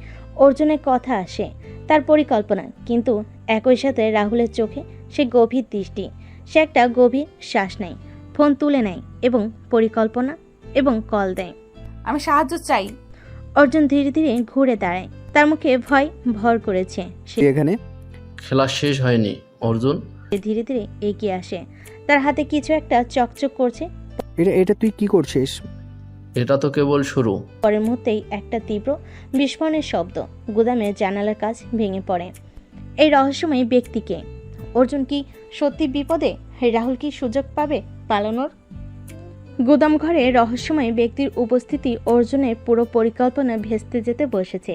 অর্জুনের কথা আসে, তার পরিকল্পনা, কিন্তু একই সাথে রাহুলের চোখে সে গভীর দৃষ্টি। সে একটা গভীর শ্বাস নেয়, ফোন তুলে নেয় এবং পরিকল্পনা এবং কল দেয়। আমি সাহায্য চাই। অর্জুন ধীরে ধীরে ঘুরে দাঁড়ায়। তার মুখে ভয় ভর করেছে। সে এখানে খেলা শেষ হয়নি অর্জুন। ধীরে ধীরে এগিয়ে আসে। তার হাতে কিছু একটা চকচক করছে। এটা তুই কি করছিস? এটা তো কেবল শুরু। পরের মুহূর্তেই একটা তীব্র বিস্ফোরণের শব্দ। গুদামের জানালার কাজ ভেঙে পড়ে। এই রহস্যময় ব্যক্তিকে। অর্জুন কি সত্যি বিপদে? রাহুল কি সুযোগ পাবে পালানোর? গুদাম ঘরে রহস্যময় ব্যক্তির উপস্থিতি অর্জুনের পুরো পরিকল্পনা ভেস্তে যেতে বসেছে।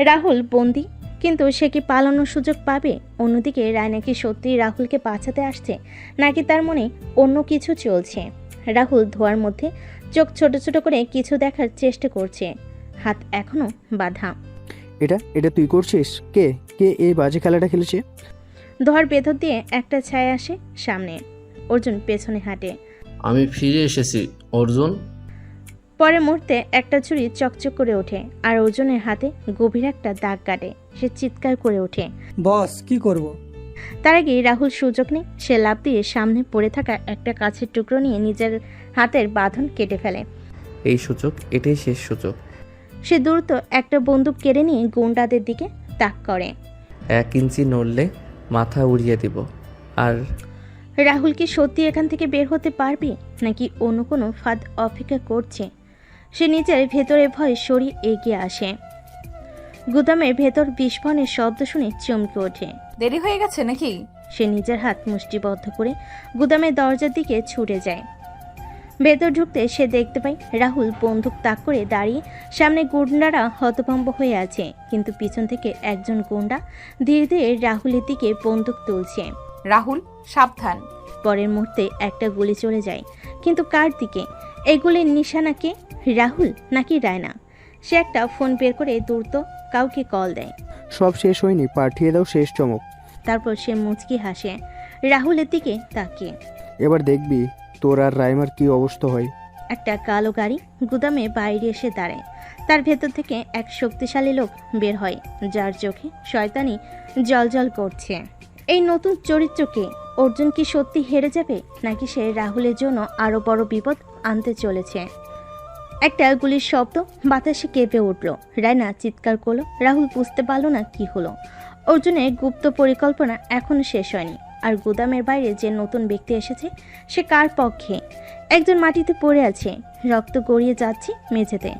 রাহুল বন্দি, কিন্তু সে কি পালানোর সুযোগ পাবে? অন্যদিকে রায়না কি সত্যিই রাহুলকে বাঁচাতে আসছে, নাকি তার মনে অন্য কিছু চলছে? রাহুল ধোয়ার মধ্যে চোখ ছোট ছোট করে কিছু দেখার চেষ্টা করছে। হাত এখনো বাঁধা। এটা তুই করছিস? কে কে এই বাজে খেলাটা খেলেছে? ধোয়ার ভেতর দিয়ে একটা ছায়া আসে সামনে। অর্জুন পেছনে হাঁটে। আমি ফিরে এসেছি অর্জুন। পরের মুহূর্তে একটা ছুরি চকচক করে ওঠে, আর অর্জুনের হাতে গভীর একটা দাগ কাটে। সে চিৎকার করে ওঠে, বস কি করব? তার আগে রাহুল সুযোগ নেই। সে লাফ দিয়ে সামনে পড়ে থাকা একটা কাছের টুকরো নিয়ে নিজের হাতের বাঁধন কেটে ফেলে। এই সুযোগ, এটাই শেষ সুযোগ। সে দ্রুত একটা বন্দুক কেড়ে নিয়ে গুন্ডাদের দিকে তাক করে। 1 ইঞ্চি নড়লে মাথা উড়িয়ে দিব। আর রাহুল কি সত্যি এখান থেকে বের হতে পারবে, নাকি অন্য কোনো ফাঁদ অপেক্ষা করছে? সে নিজের ভেতরে ভয় সরিয়ে এগিয়ে আসে। গুদামের ভেতর বিস্ফোরণের শব্দ শুনে চমকে ওঠে। দেরি হয়ে গেছে নাকি? সে নিজের হাত মুষ্টিবদ্ধ করে গুদামের দরজার দিকে ছুটে যায়। ভেতর ঢুকতে সে দেখতে পায় রাহুল বন্দুক তাক করে দাঁড়িয়ে, সামনে গুন্ডারা হতভম্ব হয়ে আছে, কিন্তু পিছন থেকে একজন গুন্ডা ধীরে ধীরে রাহুলের দিকে বন্দুক তুলছে। রাহুল সাবধান। পরের মুহূর্তে একটা গুলি চলে যায়, কিন্তু কার দিকে? এই গুলির নিশানা কে? রাহুল নাকি রায়না? সে একটা ফোন বের করে দ্রুত কাউকে কল দেয়। সব শেষ হয়নি, পাঠিয়ে দাও শেষ চমক। তারপর সে মুচকি হাসে রাহুলের দিকে তাকিয়ে। এবার দেখবি তোর আর রাইমার কি অবস্থা হয়। একটা কালো গাড়ি গুদামে বাইরে এসে দাঁড়ায়। তার ভেতর থেকে এক শক্তিশালী লোক বের হয়, যার চোখে শয়তানি জলজল করছে। এই নতুন চরিত্রকে অর্জুন কি সত্যি হেরে যাবে, নাকি সে রাহুলের জন্য আরো বড় বিপদ আনতে চলেছে? একটা গুলির শব্দ বাতাসে কেঁপে উঠল। রায়না চিৎকার করলো। রাহুল বুঝতে পারল না কি হলো। অর্জুনের গুপ্ত পরিকল্পনা এখনো শেষ হয়নি। আর গুদামের বাইরে যে নতুন ব্যক্তি এসেছে, সে কার পক্ষে? একজন মাটিতে পড়ে আছে, রক্ত গড়িয়ে যাচ্ছে মেঝেতে।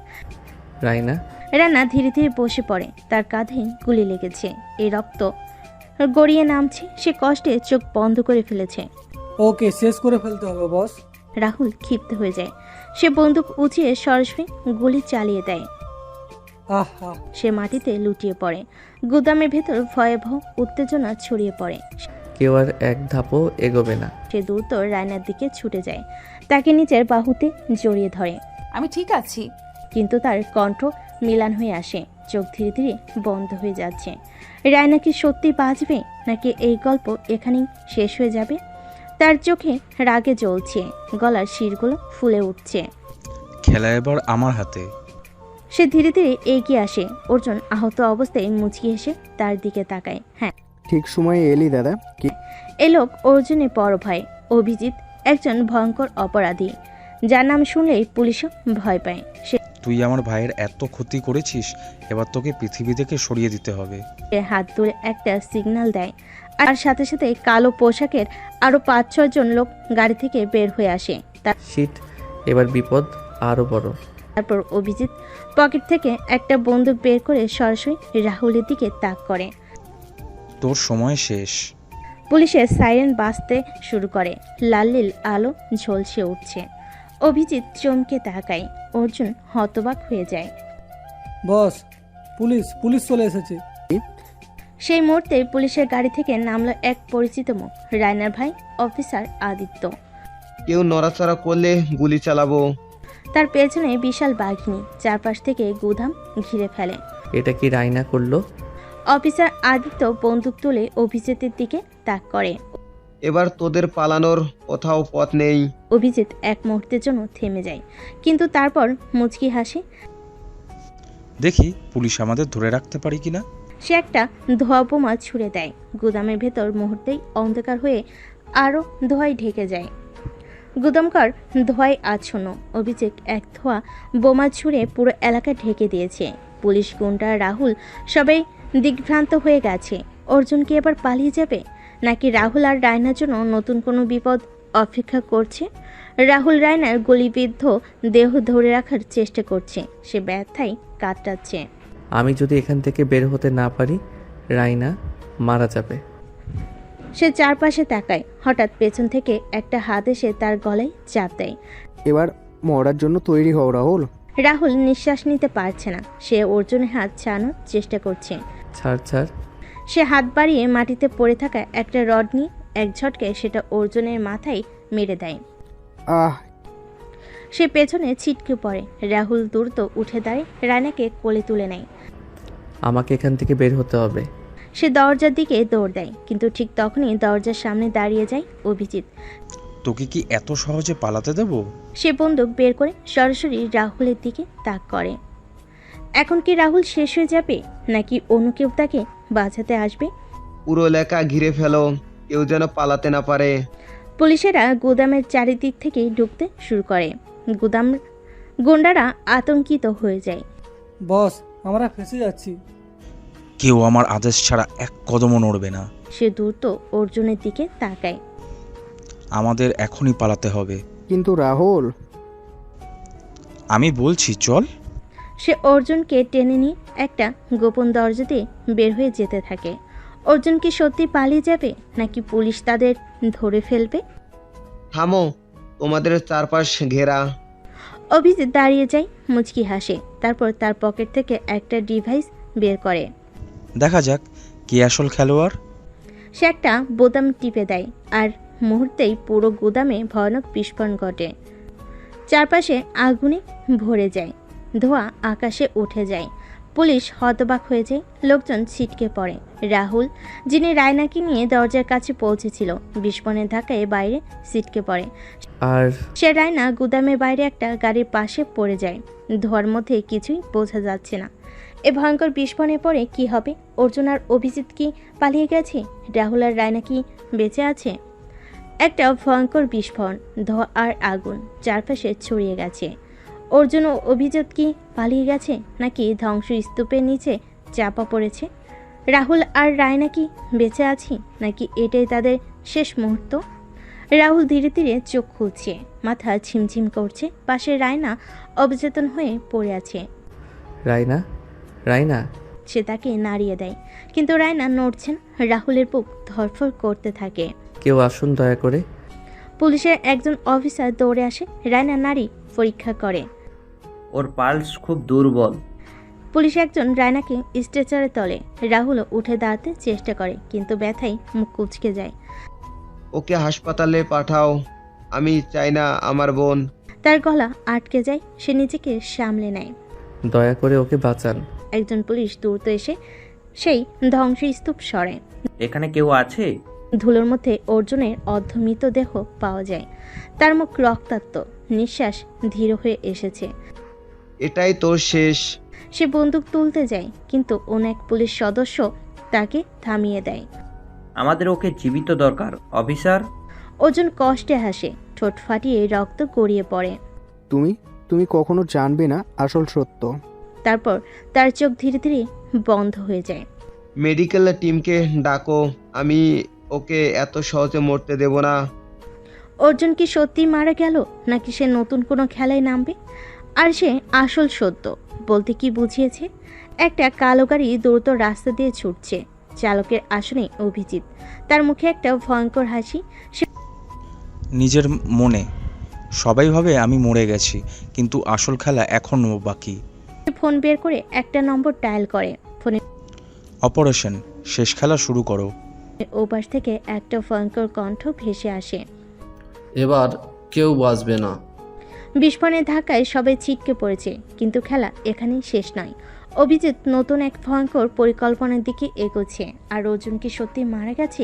রায়না। রায়না ধীরে ধীরে বসে পড়ে, তার কাঁধে গুলি লেগেছে, এই রক্ত গড়িয়ে নামছে। সে কষ্টে চোখ বন্ধ করে ফেলেছে। ওকে শেষ করে ফেলতে হবে বস। রাহুল ক্ষিপ্ত হয়ে যায়। সে বন্দুক উঁচিয়ে সরাসরি গুলি চালিয়ে দেয়। আহা! সে মাটিতে লুটিয়ে পড়ে। গুদামের ভেতর ভয়াবহ উত্তেজনা ছড়িয়ে পড়ে। কেউ আর এক ধাপও এগোবে না। সে দ্রুত রায়নার দিকে ছুটে যায়, তাকে নিজের বাহুতে জড়িয়ে ধরে। আমি ঠিক আছি। কিন্তু তার কণ্ঠ মিলান হয়ে আসে, চোখ ধীরে ধীরে বন্ধ হয়ে যাচ্ছে। রায়না কি সত্যি বাঁচবে, নাকি এই গল্প এখানেই শেষ হয়ে যাবে? তার চোখে রাগে জ্বলছে, গলার শিরগুলো ফুলে উঠছে। খেলা এবার আমার হাতে। সে ধীরে ধীরে এগিয়ে আসে। অর্জুন আহত অবস্থায় মুচকি এসে তার দিকে তাকায়। হ্যাঁ, ঠিক সময়ে এলি দাদা। কি এ লোক অর্জুনের বড় ভাই অভিজিৎ, একজন ভয়ঙ্কর অপরাধী, যার নাম শুনলেই পুলিশও ভয় পায়। সে তুই আমার ভাইয়ের এত ক্ষতি করেছিস, এবার তোকে পৃথিবী থেকে সরিয়ে দিতে হবে। হাত ধরে একটা সিগন্যাল দেয়, আর সাথে সাথে কালো পোশাকের আরো 5-6 জন লোক গাড়ি থেকে বের হয়ে আসে। শিট, এবার বিপদ আরো বড়। তারপর অভিজিৎ পকেট থেকে একটা বন্দুক বের করে সরাসরি রাহুলের দিকে তাক করে। তোর সময় শেষ। পুলিশের সাইরেন বাজতে শুরু করে, লাল নীল আলো ঝলসে উঠছে। অভিজিৎ চমকে তাকায়। অর্জুন হতবাক হয়ে যায়। বস, পুলিশ পুলিশ চলে এসেছে। সেই মুহূর্তে পুলিশের গাড়ি থেকে নামলো এক পরিচিত মুখ, রায়নার ভাই অফিসার আদিত্য। কেউ নড়াচড়া করলে গুলি চালাবো। তার পেছনে বিশাল বাঘিনী চারপাশ থেকে গুদাম ঘিরে ফেলে। এটা কি রায়না করলো? অফিসার আদিত্য বন্দুক তুলে অভিজিতের দিকে তাক করে। এবার তোদের পালানোর কোথাও পথ নেই। অভিজিৎ এক মুহূর্তের জন্য থেমে যায়, কিন্তু তারপর মুচকি হাসে। দেখি পুলিশ আমাদের ধরে রাখতে পারি কিনা। সে একটা ধোঁয়া বোমা ছুড়ে দেয়। গুদামের ভেতর মুহূর্তেই অন্ধকার হয়ে আরো ধোঁয়ায় ঢেকে যায়। গুদামঘর ধোঁয়ায় আচ্ছন্ন। অভিজিৎ এক ধোঁয়া বোমা ছুড়ে পুরো এলাকা ঢেকে দিয়েছে। পুলিশ, গুন্ডা, রাহুল সবাই দিগ্ভ্রান্ত হয়ে গেছে। অর্জুন কি এবার পালিয়ে যাবে, নাকি রাহুল আর রায়নার জন্য নতুন কোনো বিপদ অপেক্ষা করছে? রাহুল রায়নার গুলিবিদ্ধ দেহ ধরে রাখার চেষ্টা করছে, সে ব্যথায় কাতরাচ্ছে। আমি যদি এখান থেকে বের হতে না পারি, রায়না মারা যাবে। সে চারপাশে তাকায়। হঠাৎ পেছন থেকে একটা হাত এসে তার গলায় চাপ দেয়। এবার মরার জন্য তৈরি হও রাহুল। রাহুল নিঃশ্বাস নিতে পারছে না। সে অর্জুনের হাত ছাড়ানোর চেষ্টা করছে। ছাড় ছাড়। সে হাত বাড়িয়ে মাটিতে পড়ে থাকা একটা রড নিয়ে এক ঝটকে সেটা অর্জুনের মাথায় মেরে দেয়। আহ! সে পেছনে ছিটকে পড়ে। রাহুল দ্রুত উঠে দাঁড়ায়, রায়নাকে কোলে তুলে নেয়। আমাকে এখান থেকে বের হতে হবে। সে দরজার দিকে দৌড় দেয়, কিন্তু ঠিক তখনই দরজার সামনে দাঁড়িয়ে যায় অভিজিৎ। তোকে কি এত সহজে পালাতে দেব? সে বন্দুক বের করে সরাসরি রাহুলের দিকে তাক করে। এখন কি রাহুল শেষ হয়ে যাবে, নাকি অন্য কেউ তাকে বাঁচাতে আসবে? পুরো এলাকা ঘিরে ফেলো, কেউ যেন পালাতে না পারে। পুলিশেরা গুদামের চারিদিক থেকে ঢুকতে শুরু করে। গুন্ডারা আতঙ্কিত হয়ে যায়। বস, আমরা ফেঁসে যাচ্ছি। কেউ আমার আদেশ ছাড়া এক কদমও নড়বে না। সে দ্রুত অর্জুনের দিকে তাকায়। আমাদের এখনই পালাতে হবে। কিন্তু রাহুল, আমি বলছি চল। সে অর্জুনকে টেনে নিয়ে একটা গোপন দরজা দিয়ে বের হয়ে যেতে থাকে। অর্জুন কি সত্যি পালিয়ে যাবে, নাকি পুলিশ তাদের ধরে ফেলবে? থামো, তোমাদের চারপাশ ঘেরা। অভিজিৎ দাঁড়িয়ে যায়, মুচকি হাসে, তারপর তার পকেট থেকে একটা ডিভাইস বের করে। দেখা যাক কে আসল খেলোয়াড়। সে একটা বোতাম টিপে দেয়, আর মুহূর্তেই পুরো গুদামে ভয়ানক বিস্ফোরণ ঘটে। চারপাশে আগুনে ভরে যায়, ধোঁয়া আকাশে উঠে যায়। পুলিশ হতবাক হয়ে যায়, লোকজন ছিটকে পড়ে। রাহুল, যিনি রায়নাকে নিয়ে দরজার কাছে পৌঁছেছিল, বিস্ফোরণের ধাক্কায় বাইরে ছিটকে পড়ে। আর সে রায়না গুদামের বাইরে একটা গাড়ির পাশে পড়ে যায়। ধোঁয়ার মধ্যে কিছুই বোঝা যাচ্ছে না। এ ভয়ঙ্কর বিস্ফোরণে পড়ে কি হবে? অর্জুন আর অভিজিৎ কি পালিয়ে গেছে? রাহুল আর রায়না কি বেঁচে আছে? একটা ভয়ঙ্কর বিস্ফোরণ, ধোঁয়া আর আগুন চারপাশে ছড়িয়ে গেছে। অর্জুন ও অভিজিৎ কি পালিয়ে গেছে, নাকি ধ্বংসস্তূপের নিচে চাপা পড়েছে? রাহুল আর রায়না কি বেঁচে আছে, নাকি এটাই তাদের শেষ মুহূর্ত? রাহুল ধীরে ধীরে চোখ খুলছে, মাথা ঝিমঝিম করছে। পাশে রায়না অবচেতন হয়ে পড়ে আছে। রায়না, রায়না। সে তাকে নাড়িয়ে দেয়, কিন্তু রায়না নড়ছে না। রাহুলের বুক ধড়ফড় করতে থাকে। কেউ আসুন দয়া করে। পুলিশের একজন অফিসার দৌড়ে আসে, রায়না নাড়ি পরীক্ষা করে। ওর পালস খুব দুর্বল। পুলিশ একজন রায়নাকে স্ট্রেচারে তোলে। রাহুলও উঠে দাঁড়াতে চেষ্টা করে, কিন্তু ব্যথায় মুখ কুঁচকে যায়। ওকে হাসপাতালে পাঠাও, আমি চাই না আমার বোন। তার গলা আটকে যায়, সে নিজেকে সামলে নেয়। দয়া করে ওকে বাঁচান। একজন পুলিশ দ্রুত এসে সেই ধ্বংসস্তূপ সরে। এখানে কেউ আছে? ধুলোর মধ্যে অর্জুনের অর্ধমৃত দেহ পাওয়া যায়। তার মুখ রক্তাক্ত, নিঃশ্বাস ধীর হয়ে এসেছে। এটাই তোর শেষ। সে বন্দুক তুলতে যায়, কিন্তু অন্য এক পুলিশ সদস্য তাকে থামিয়ে দেয়। আমাদের ওকে জীবিত দরকার, অফিসার। অর্জুন কষ্টে হাসে, ঠোঁট ফাটিয়ে রক্ত গড়িয়ে পড়ে। তুমি কখনো জানবে না আসল সত্য। তারপর তার চোখ ধীরে ধীরে বন্ধ হয়ে যায়। মেডিকেল টিমকে ডাকো, আমি ওকে এত সহজে মরতে দেব না। অর্জুন কি সত্যি মারা গেল, নাকি সে নতুন কোনো খেলায় নামবে? আর সে আসল সত্য বলতে কি বুঝিয়েছে? একটা কালো গাড়ি দ্রুত রাস্তা দিয়ে ছুটছে। চালকের আসনে অভিজিৎ, তার মুখে একটা ভয়ঙ্কর হাসি। সে নিজের মনে সবাই ভাবে আমি মরে গেছি, কিন্তু আসল খেলা এখনও বাকি। ফোন বের করে একটা নম্বর ডায়াল করে। ফোনে অপারেশন শেষ, খেলা শুরু করো। ওপাশ থেকে একটা ভয়ঙ্কর কণ্ঠ ভেসে আসে। এবার কেউ বাঁচবে না। বিস্ফোরণের ধাক্কায় সবাই ছিটকে পড়েছে, কিন্তু খেলা এখানেই শেষ নয়। অভিজিৎ নতুন এক ভয়ঙ্কর পরিকল্পনার দিকে এগোচ্ছে। আর অর্জুন কি সত্যি মারা গেছে,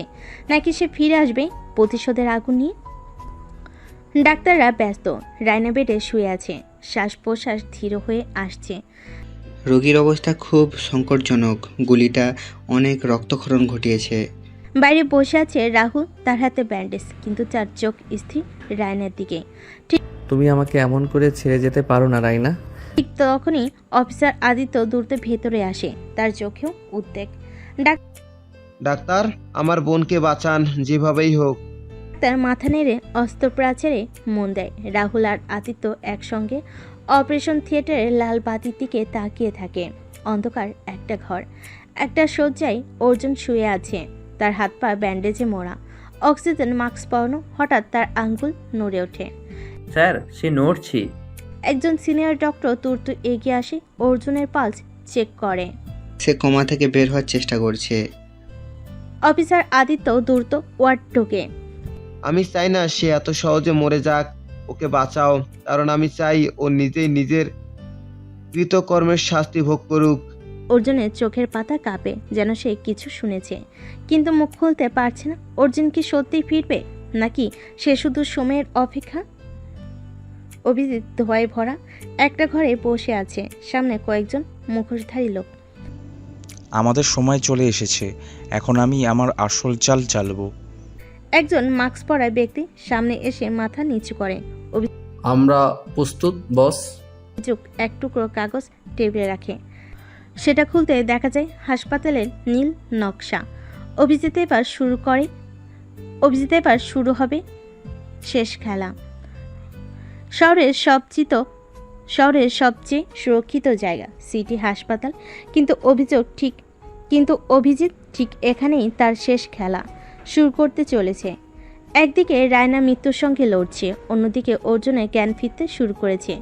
নাকি সে ফিরে আসবে প্রতিশোধের আগুন নিয়ে? ডাক্তাররা ব্যস্ত। রায়না বেডে শুয়ে আছে, শ্বাস প্রশ্বাস ধীর হয়ে আসছে। রোগীর অবস্থা খুব সংকটজনক, গুলিটা অনেক রক্তক্ষরণ ঘটিয়েছে। বাইরে বসে আছে রাহুল, তার হাতে ব্যান্ডেজ, কিন্তু তার চোখ স্থির রায়নার দিকে। তুমি আমাকে এমন করে ছেড়ে যেতে পারো না রায়না। ঠিক তখনই অফিসার আদিত্য দ্রুত ভেতরে আসে, তার চোখেও উদ্বেগ। ডাক্তার, আমার বোনকে বাঁচান যেভাবেই হোক। তার মাথা নেড়ে অস্ত্রোপচারে মন দেয়। রাহুল আর আদিত্য একসঙ্গে অপারেশন থিয়েটারের লাল বাতির দিকে তাকিয়ে থাকে। অন্ধকার একটা ঘর, একটা শয্যায় অর্জুন শুয়ে আছে, তার হাত পা ব্যান্ডেজে মোড়া, অক্সিজেন মাস্ক পরানো। হঠাৎ তার আঙ্গুল নড়ে ওঠে। স্যার, সে নড়ছে। একজন সিনিয়র ডক্টর দ্রুত এগিয়ে আসে, অর্জুনের পালস চেক করে। সে কোমা থেকে বের হওয়ার চেষ্টা করছে। অফিসার আদিত্য দ্রুত ওয়ার্ড ঢোকে। আমি চাই না সে এত সহজে মরে যাক, ওকে বাঁচাও, কারণ আমি চাই ও নিজেই নিজের কৃতকর্মের শাস্তি ভোগ করুক। অর্জুনের চোখের পাতা কাঁপে, যেন সে কিছু শুনেছে, কিন্তু মুখ খুলতে পারছে না। অর্জুন কি সত্যি ফিরবে, নাকি সে শুধু সময়ের অপেক্ষা? অভিজিৎ ধোঁয়ায় ভরা একটা ঘরে বসে আছে, সামনে কয়েকজন মুখোশধারী লোক। আমাদের সময় চলে এসেছে, এখন আমি আমার আসল চাল চালবো। একজন মাস্ক পরা ব্যক্তি সামনে এসে মাথা নিচু করে। আমরা প্রস্তুত বস। এক টুকরো কাগজ টেবিলে রাখে, সেটা খুলতে দেখা যায় হাসপাতালের নীল নকশা। অভিজিৎ এবার শুরু হবে শেষ খেলা। শহরের সবচেয়ে সুরক্ষিত জায়গা সিটি হাসপাতাল, কিন্তু অভিজিৎ ঠিক এখানেই তার শেষ খেলা শুরু করতে চলেছে। একদিকে রায়না মৃত্যুর সঙ্গে লড়ছে, অন্যদিকে অর্জুনের জ্ঞান ফিরতে শুরু করেছে।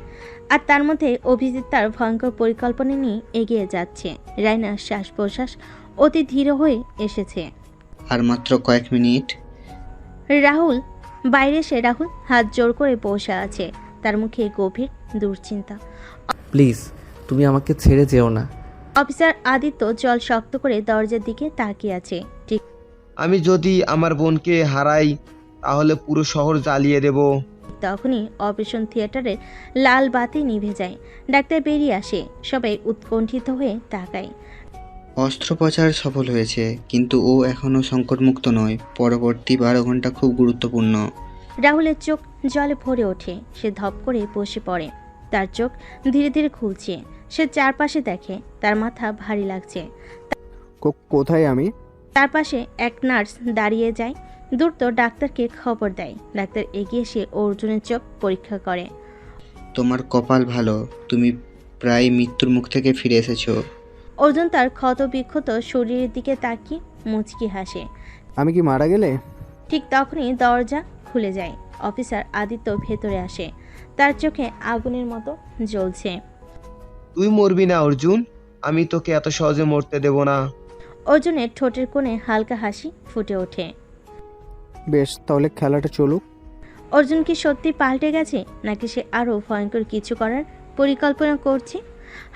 আর তার মধ্যে অভিজিৎ তার ভয়ঙ্কর পরিকল্পনা নিয়ে এগিয়ে যাচ্ছে। রায়নার শ্বাস প্রশ্বাস অতি ধীর হয়ে এসেছে। আর মাত্র কয়েক মিনিট। রাহুল বাইরে এসে রাহুল হাত জোর করে বসে আছে, তার মুখে গভীর দুশ্চিন্তা। প্লিজ তুমি আমাকে ছেড়ে যেও না। অফিসার আদিত্য জল শক্ত করে দরজার দিকে তাকিয়ে আছে। ঠিক আমি যদি আমার বোনকে হারাই তাহলে পুরো শহর জ্বালিয়ে দেব। তখনই অপারেশন থিয়েটারের লাল বাতি নিভে যায়। ডাক্তার বেরিয়ে আসে, সবাই উৎকণ্ঠিত হয়ে তাকায়। অস্ত্রোপচার সফল হয়েছে, কিন্তু ও এখনও সংকটমুক্ত নয়। পরবর্তী 12 ঘন্টা খুব গুরুত্বপূর্ণ। রাহুলের চোখ জলে ভরে ওঠে, সে ধপ করে বসে পড়ে। তার চোখ ধীরে ধীরে খুলছে, সে চারপাশে দেখে, তার মাথা ভারী লাগছে। কোথায় আমি? তার পাশে এক নার্স দাঁড়িয়ে যায়, দ্রুত ডাক্তারকে খবর দেয়। ডাক্তার এগিয়ে এসে অর্জুনের চোখ পরীক্ষা করে। তোমার কপাল ভালো, তুমি প্রায় মৃত্যুর মুখ থেকে ফিরে এসেছো। অর্জুন তার ক্ষত বিক্ষত শরীরের দিকে তাকিয়ে মুচকি হাসে। আমি কি মারা গেলে? ঠিক তখনই দরজা খুলে যায়। অফিসার আদিত্য ভেতরে আসে, তার চোখে আগুনের মতো জ্বলছে। তুই মরবি না অর্জুন, আমি তোকে এত সহজে মরতে দেব না। অর্জুনের ঠোঁটের কোণে হালকা হাসি ফুটে ওঠে। বেশ, তাহলে খেলাটা চলুক। অর্জুন কি সত্যি পাল্টে গেছে, নাকি সে আরও ভয়ঙ্কর কিছু করার পরিকল্পনা করছে?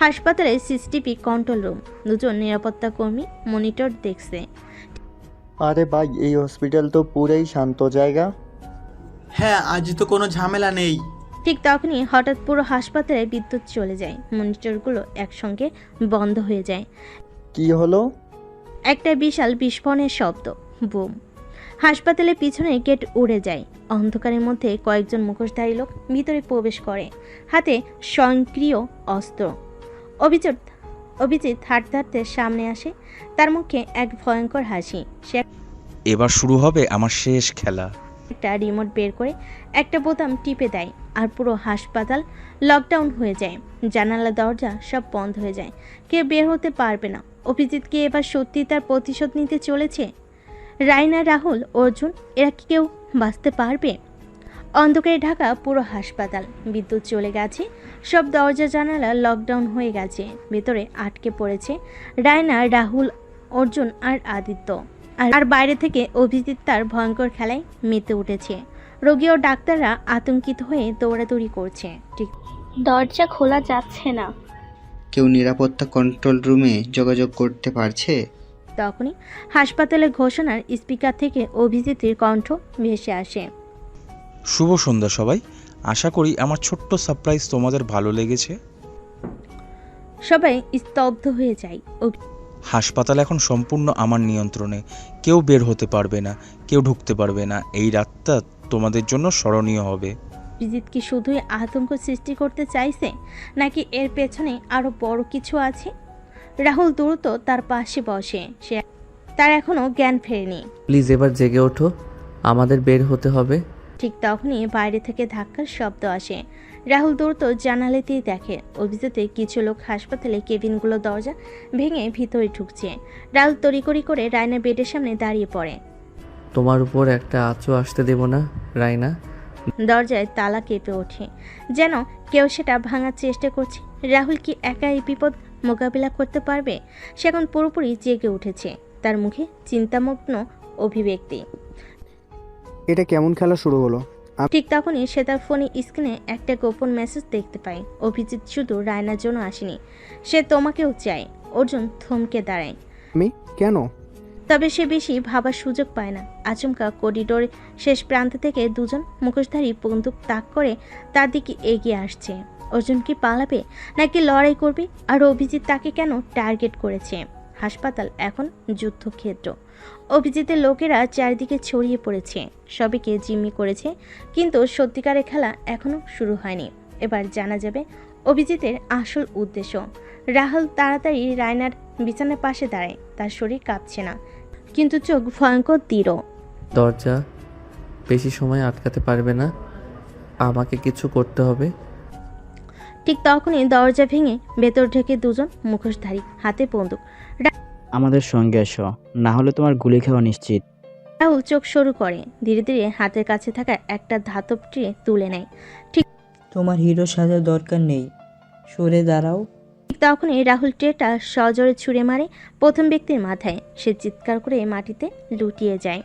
হাসপাতালে সিসিটিভি কন্ট্রোল রুম, দুজন নিরাপত্তা কর্মী মনিটর দেখছে। আরে ভাই, এই হসপিটাল তো পুরাই শান্ত জায়গা। হ্যাঁ, আজ তো কোনো ঝামেলা নেই। ঠিক তখনই হঠাৎ পুরো হাসপাতালে বিদ্যুৎ চলে যায়, মনিটরগুলো একসঙ্গে বন্ধ হয়ে যায়। কি হলো? একটা বিশাল বিস্ফোরণের শব্দ, বুম। হাসপাতালের পিছনে গেট উড়ে যায়। অন্ধকারের মধ্যে কয়েকজন মুখোশধারী লোক ভিতরে প্রবেশ করে, হাতে স্বয়ংক্রিয় অস্ত্র। অভিজিৎ হাঁটতে হাঁটতে সামনে আসে, তার মুখে এক ভয়ঙ্কর হাসি। সে এবার শুরু হবে আমার শেষ খেলা। একটা রিমোট বের করে একটা বোতাম টিপে দেয়, আর পুরো হাসপাতাল লকডাউন হয়ে যায়। জানালা দরজা সব বন্ধ হয়ে যায়, কেউ বের হতে পারবে না। অভিজিৎ কি এবার সত্যি তার প্রতিশোধ নিতে চলেছে? রায়না, রাহুল, অর্জুন, এরা কি কেউ বাঁচতে পারবে? অন্ধকারে ঢাকা পুরো হাসপাতাল, বিদ্যুৎ চলে গেছে, সব দরজা জানালা লকডাউন হয়ে গেছে। ভেতরে আটকে পড়েছে রায়না, রাহুল, অর্জুন আর আদিত্য। আর বাইরে থেকে অভিজিৎ তার ভয়ঙ্কর খেলায় মেতে উঠেছে। রোগী ও ডাক্তাররা আতঙ্কিত হয়ে দৌড়াদৌড়ি করছে। ঠিক দরজা খোলা যাচ্ছে না। কেউ নিরাপত্তা কন্ট্রোল রুমে যোগাযোগ করতে পারছে? তখনই হাসপাতালের ঘোষণার স্পিকার থেকে অভিজিতের কণ্ঠ ভেসে আসে। শুভ সন্ধ্যা সবাই, আশা করি আমার ছোট্ট সারপ্রাইজ তোমাদের ভালো লেগেছে। সবাই স্তব্ধ হয়ে যায়। হাসপাতাল এখন সম্পূর্ণ আমার নিয়ন্ত্রণে, কেউ বের হতে পারবে না, কেউ ঢুকতে পারবে না। এই রাতটা তোমাদের জন্য স্মরণীয় হবে। অভিজিৎ কি শুধুই আতঙ্ক সৃষ্টি করতে চাইছে, নাকি এর পেছনে আরো বড় কিছু আছে? রাহুল দ্রুত তার পাশে বসে, সে তার এখনো জ্ঞান ফেরেনি। প্লিজ এবার জেগে ওঠো, আমাদের বের হতে হবে। ঠিক তখনই বাইরে থেকে ধাক্কার শব্দ আসে। রাহুল দ্রুত জানালাতেই দেখে অভিজিতের কিছু লোক হাসপাতালে কেবিনগুলো দরজা ভেঙে ভিতরে ঢুকছে। রাহুল তড়িঘড়ি করে রায়না বেডের সামনে দাঁড়িয়ে পড়ে। তোমার উপর একটা আঁচও আসতে দেব না রায়না। দরজায় তালা কেঁপে ওঠে, যেন কেউ সেটা ভাঙার চেষ্টা করছে। রাহুল কি একা এই বিপদ মোকাবিলা করতে পারবে? সে এখন পুরোপুরি জেগে উঠেছে, তার মুখে চিন্তামগ্ন অভিব্যক্তি। এটা কেমন খেলা শুরু হলো? ঠিক তখনই সে তার ফোনে স্ক্রিনে একটা গোপন মেসেজ দেখতে পায়। অভিজিৎ শুধু রায়নার জন্য আসেনি, সে তোমাকেও চায়। অর্জুন থমকে দাঁড়ায়। আমি কেন? তবে সে বেশি ভাবার সুযোগ পায় না। আচমকা করিডোরের শেষ প্রান্ত থেকে দুজন মুখোশধারী বন্দুক তাক করে তার দিকে এগিয়ে আসছে। অর্জুন কি পালাবে, নাকি লড়াই করবে? আর অভিজিৎ তাকে কেন টার্গেট করেছে? হাসপাতাল এখন যুদ্ধক্ষেত্র। অভিজিতের লোকেরা চারিদিকে ছড়িয়ে পড়েছে, সবাইকে জিম্মি করেছে, কিন্তু সত্যিকারের খেলা এখনো শুরু হয়নি। এবার জানা যাবে অভিজিতের আসল উদ্দেশ্য। রাহুল তাড়াতাড়ি রায়নার বিছানার পাশে দাঁড়ায়, তার শরীর কাঁপছে না, কিন্তু চোখ ভয়ঙ্কর দৃঢ়। দরজা বেশি সময় আটকাতে পারবে না, আমাকে কিছু করতে হবে। ঠিক তখনই দরজা ভেঙে ভেতর ঢেকে দুজন মুখোশধারী, হাতে বন্দুক। আমাদের সঙ্গে এসো, না হলে তোমার গুলি খাওয়া নিশ্চিত। রাহুল চোখ সরু করে ধীরে ধীরে হাতের কাছে থাকা একটা ধাতব ট্রে তুলে নেয়। ঠিক তোমার হিরো সাজার দরকার নেই, সরে দাঁড়াও। তখনই রাহুল ট্রেটা সজোরে ছুঁড়ে মারে প্রথম ব্যক্তির মাথায়। সে চিৎকার করে মাটিতে লুটিয়ে যায়।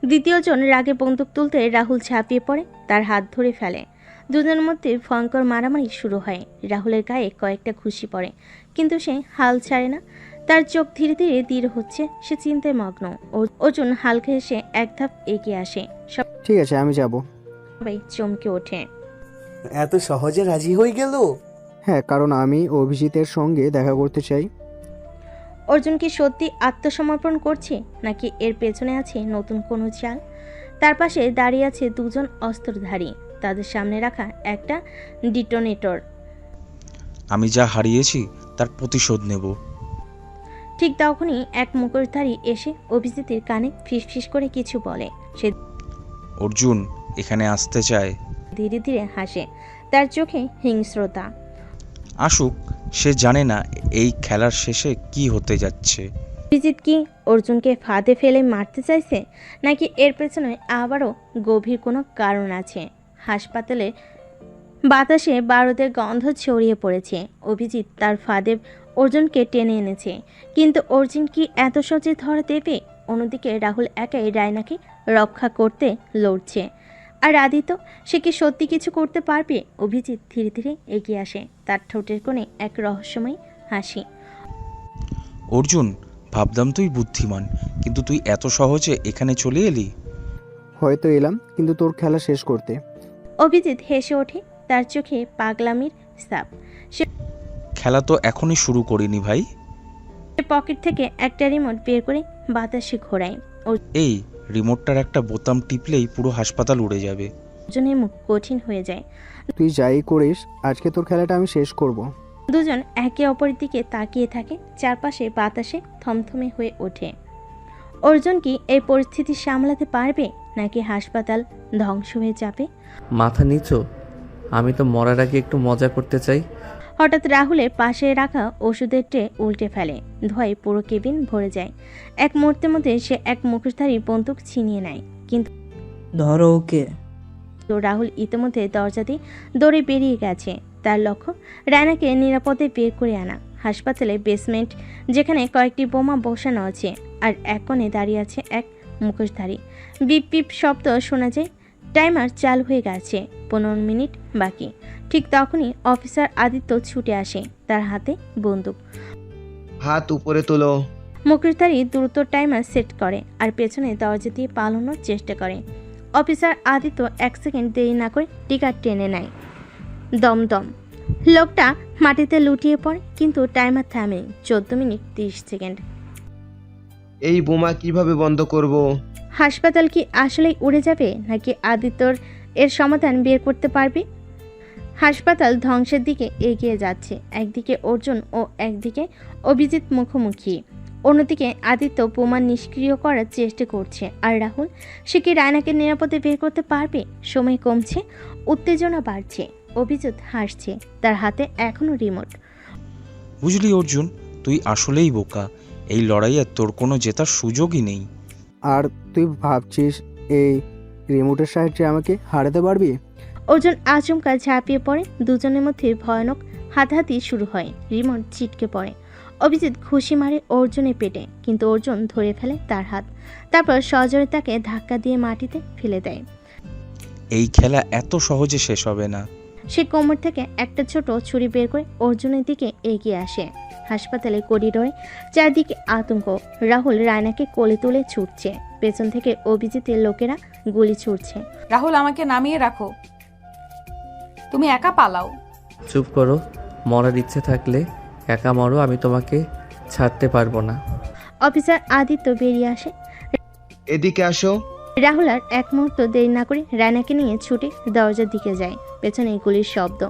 দ্বিতীয়জন রাগে বন্দুক তুলতে রাহুল ঝাঁপিয়ে পড়ে, তার হাত ধরে ফেলে। দুজনের মধ্যে ভয়ঙ্কর মারামারি শুরু হয়। রাহুলের গায়ে কয়েকটা ঘুষি পড়ে, কিন্তু সে হাল ছাড়ে না। তার চোখ ধীরে ধীরে দৃঢ় হচ্ছে, সে চিন্তায় মগ্ন। অর্জুন হালকা হেসে এক ধাপ এগিয়ে আসে। ঠিক আছে, আমি যাব। সবাই চমকে ওঠে। এত সহজে রাজি হয়ে গেল? হ্যাঁ, কারণ আমি অভিজিতের সঙ্গে দেখা করতে চাই। অর্জুন কি সত্যি আত্মসমর্পণ করছে, নাকি এর পেছনে আছে নতুন কোনো চাল? তার পাশে দাঁড়িয়ে আছে দুজন অস্ত্রধারী, তাদের সামনে রাখা একটা ডিটোনেটর। আমি যা হারিয়েছি তার প্রতিশোধ নেব। ঠিক তখনই এক মুখোশধারী এসে অভিজিতের কানে ফিসফিস করে কিছু বলে। সে অর্জুন এখানে আসতে চায়। ধীরে ধীরে হাসে, তার চোখে হিংস্রতা। আসুক, সে জানে না এই খেলার শেষে কি হতে যাচ্ছে। অভিজিৎ কি অর্জুনকে ফাঁদে ফেলে মারতে চাইছে, নাকি এর পেছনে আবারও গভীর কোনো কারণ আছে? হাসপাতালে বাতাসে বারুদের গন্ধ ছড়িয়ে পড়েছে। অভিজিৎ তার ফাঁদে অর্জুনকে টেনে এনেছে, কিন্তু অর্জুন কি এত সহজে ধরা দেবে? অন্যদিকে রাহুল একাই রায়নাকে রক্ষা করতে লড়ছে। আর আদিত্য, সে কি সত্যি কিছু করতে পারবে? অভিজিৎ ধীরে ধীরে এগিয়ে আসে, তার ঠোঁটের কোণে এক রহস্যময় হাসি। অর্জুন, ভাবতাম তুই বুদ্ধিমান, কিন্তু তুই এত সহজে এখানে চলে এলি। হয়তো এলাম, কিন্তু তোর খেলা শেষ করতে। অভিজিৎ হেসে ওঠে, তার চোখে পাগলামির ছাপ। সে খেলা তো এখনই শুরু করিনি ভাই। পকেট থেকে একটা রিমোট বের করে বাতাসে ঘোরায়। এই রিমোটটার একটা বোতাম টিপলেই পুরো হাসপাতাল উড়ে যাবে। অর্জুনের মুখ কঠিন হয়ে যায়। তুই যাই করিস, আজকে তোর খেলাটা আমি শেষ করব। দুজন একে অপরের দিকে তাকিয়ে থাকে, চারপাশে বাতাসে থমথমে হয়ে ওঠে। অর্জুন কি এই পরিস্থিতি সামলাতে পারবে, নাকি হাসপাতাল ধ্বংস হয়ে যাবে? মাথা নিচু, আমি তো মরার আগে একটু মজা করতে চাই। হঠাৎ রাহুলের পাশে রাখা ওষুধের ট্রে উল্টে ফেলে, ধোঁয়ায় পুরো কেবিন ভরে যায়। এক মুহূর্তের মধ্যে সে এক মুখোশধারী বন্দুক ছিনিয়ে নেয়, কিন্তু ধরো ওকে। রাহুল ইতিমধ্যে দরজা দিয়ে দৌড়ে বেরিয়ে গেছে। তার লক্ষ্য রায়নাকে নিরাপদে বের করে আনা। হাসপাতালে বেসমেন্ট, যেখানে কয়েকটি বোমা বসানো আছে, আর এক কোণে দাঁড়িয়ে আছে এক মুখোশধারী। বিপ বিপ শব্দ শোনা যায়। টাইমার চালু হয়ে গেছে, 15 মিনিট বাকি। ঠিক তখনই অফিসার আদিত্য ছুটে আসে, তার হাতে বন্দুক। হাত উপরে তোলো। মুখোশধারী দ্রুত টাইমার সেট করে আর পেছনে দরজা দিয়ে পালানোর চেষ্টা করে। অফিসার আদিত্য 1 সেকেন্ড দেরি না করে টিকার টেনে নেয়। দমদম লোকটা মাটিতে লুটিয়ে পড়ে, কিন্তু টাইমার থামে। 14 মিনিট 30 সেকেন্ড। এই বোমা কিভাবে বন্ধ করব? হাসপাতাল কি আসলেই উড়ে যাবে, নাকি আদিত্যর এর সমাধান বের করতে পারবে? হাসপাতাল ধ্বংসের দিকে এগিয়ে যাচ্ছে। একদিকে অর্জুন ও একদিকে অভিজিৎ মুখোমুখি। অন্যদিকে আদিত্য বোমা নিষ্ক্রিয় করার চেষ্টা করছে। আর রাহুল, সে কি রায়নাকে নিরাপদে বের করতে পারবে? সময় কমছে, উত্তেজনা বাড়ছে। অভিজিৎ হাসছে, তার হাতে এখনো রিমোট। বুঝলি অর্জুন, তুই আসলেই বোকা। এই লড়াইয়ে তোর কোনো জেতার সুযোগই নেই। আর তুই ভাবছিস এই রিমোটের সাহায্যে আমাকে হারাতে পারবি? অর্জুন আচমকা ঝাঁপিয়ে পড়ে। দুজনের মধ্যে ভয়ানক হাতাহাতি শুরু হয়। রিমোট ছিটকে পড়ে। অভিজিৎ ঘুষি মারে অর্জুনের পেটে, কিন্তু অর্জুন ধরে ফেলে তার হাত। তারপর সজোরে তাকে ধাক্কা দিয়ে মাটিতে ফেলে দেয়। এই খেলা এত সহজে শেষ হবে না। সে কোমর থেকে একটা ছোট ছুরি বের করে অর্জুনের দিকে এগিয়ে আসে। হাসপাতালে করিডোরে চারদিকে আতঙ্ক। রাহুল রায়নাকে কোলে তুলে ছুটছে, পেছন থেকে অভিজিতের লোকেরা গুলি ছুটছে। রাহুল, আমাকে নামিয়ে রাখো, তুমি একা পালাও। চুপ করো, মরার ইচ্ছে থাকলে একা মরো, আমি তোমাকে ছাড়তে পারবো না। অফিসার আদিত্য বেরিয়ে আসে। এদিকে আসো। রাহুল আর এক মুহূর্ত দেরি না করে রায়নাকে নিয়ে ছুটে দরজার দিকে যায়। পেছনে গুলির শব্দ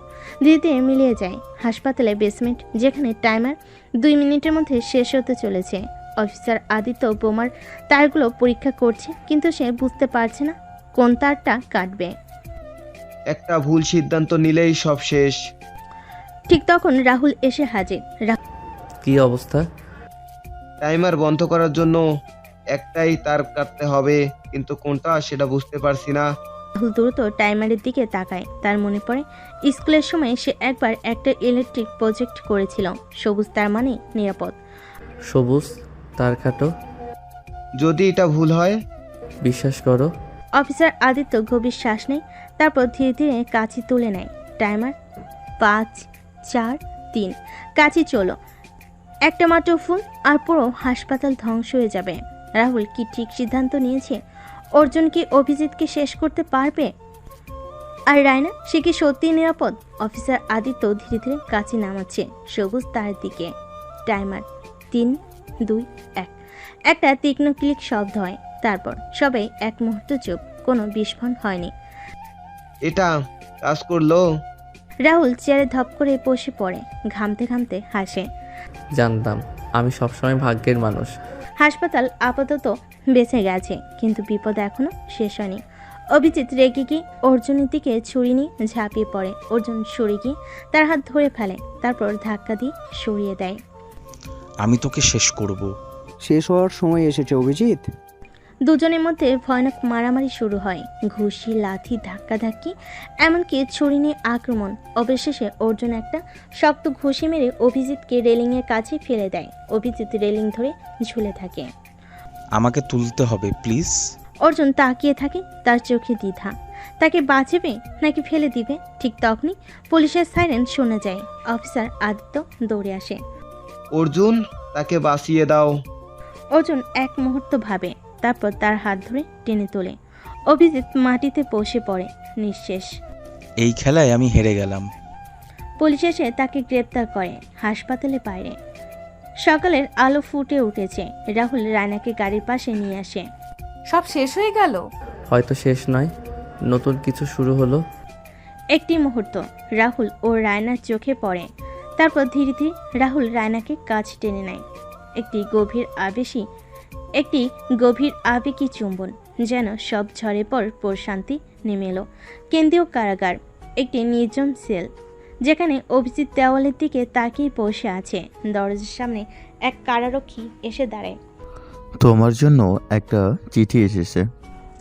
ধীরে ধীরে মিলিয়ে যায়। হাসপাতালে বেসমেন্ট, যেখানে টাইমার 2 মিনিটের মধ্যে শেষ হতে চলেছে। অফিসার আদিত্য বোমার তারগুলো পরীক্ষা করছে, কিন্তু সে বুঝতে পারছে না কোন তারটা কাটবে। একটা ভুল সিদ্ধান্ত নিলেই সব শেষ। ঠিক তখন রাহুল এসে হাজির। কি অবস্থা? টাইমার বন্ধ করার জন্য একটাই তার কাটতে হবে, কিন্তু কোনটা সেটা বুঝতে পারছি না। রাহুল দ্রুত টাইমারের দিকে তাকায়। তার মনে পড়ে স্কুলের সময় সে একবার একটা ইলেকট্রিক প্রজেক্ট করেছিল। সবুজ তার মানে নিরাপদ। সবুজ তার কাটো। যদি এটা ভুল হয়? বিশ্বাস করো। অফিসার আদিত্য গভীর শ্বাস নেয়, তারপর ধীরে ধীরে কাঁচি তুলে নেয়। টাইমার 5, 4, 3। কাঁচি চলো। একটা মাত্র ফুল আর পুরো হাসপাতাল ধ্বংস হয়ে যাবে। রাহুল কি ঠিক সিদ্ধান্ত নিয়েছে? অর্জুন কি অভিজিৎকে শেষ করতে পারবে? আর রায়না, সে কি সত্যিই নিরাপদ? অফিসার আদিত্য ধীরে ধীরে কাঁচি নামাচ্ছে সবুজ তার দিকে। টাইমার 3, 2, 1। একটা তীক্ষ্ণ ক্লিক শব্দ হয়। তারপর সবাই এক মুহূর্ত চুপ। কোনো বিস্ফোরণ হয়নি। এটা কাজ করলো? রাহুল চেয়ারে ধপ করে বসে পড়ে, ঘামতে ঘামতে হাসে। জানতাম, আমি সবসময় ভাগ্যের মানুষ। হাসপাতাল আপাতত বেঁচে গেছে, কিন্তু বিপদ এখনো শেষ হয়নি। অভিজিৎ রেগে গিয়ে অর্জুনের দিকে ছুরি নিয়ে ঝাঁপিয়ে পড়ে। অর্জুন সরে গিয়ে তার হাত ধরে ফেলে, তারপর ধাক্কা দিয়ে সরিয়ে দেয়। আমি তোকে শেষ করব। শেষ হওয়ার সময় এসেছে অভিজিৎ। দুজনের মধ্যে ভয়ানক মারামারি শুরু হয়। ঘুষি, লাথি, ধাক্কাধাক্কি, এমনকি ছুরি নিয়ে আক্রমণ। অবশেষে অর্জুন একটা শক্ত ঘুষি মেরে অভিজিৎকে রেলিংয়ের কাছে ফেলে দেয়। অভিজিৎ রেলিং ধরে ঝুলে থাকে। আমাকে তুলতে হবে প্লিজ। অর্জুন তাকিয়ে থাকে, তার চোখে দ্বিধা। তাকে বাঁচাবে নাকি ফেলে দিবে? ঠিক তখনই পুলিশের সাইরেন শোনা যায়। অফিসার আদিত্য দৌড়ে আসে। অর্জুন, তাকে বাঁচিয়ে দাও। অর্জুন এক মুহূর্ত ভাবে, তারপর তার হাত ধরে টেনে তোলে। অভিজিৎ মাটিতে বসে পড়ে, নিঃশেষ। এই খেলায় আমি হেরে গেলাম। পুলিশ এসে তাকে গ্রেপ্তার করে হাসপাতালের বাইরে। সকালের আলো ফুটে উঠেছে। রাহুল রায়নাকে গাড়ির পাশে নিয়ে আসে। সব শেষ হয়ে গেল? হয়তো শেষ নয়, নতুন কিছু শুরু হলো। একটি মুহূর্ত রাহুল ও রায়নার চোখে পড়ে। তারপর ধীরে ধীরে রাহুল রায়নাকে কাছে টেনে নেয়। একটি গভীর আবেগী চুম্বন, যেন সব ঝড়ের পর প্রশান্তি নেমে এলো। কেন্দ্রীয় কারাগার, একটি নির্জন সেল, যেখানে অভিজিৎ দেওয়ালের দিকে তাকিয়ে বসে আছে। দরজার সামনে এক কারারক্ষী এসে দাঁড়ায়। তোমার জন্য একটা চিঠি এসেছে।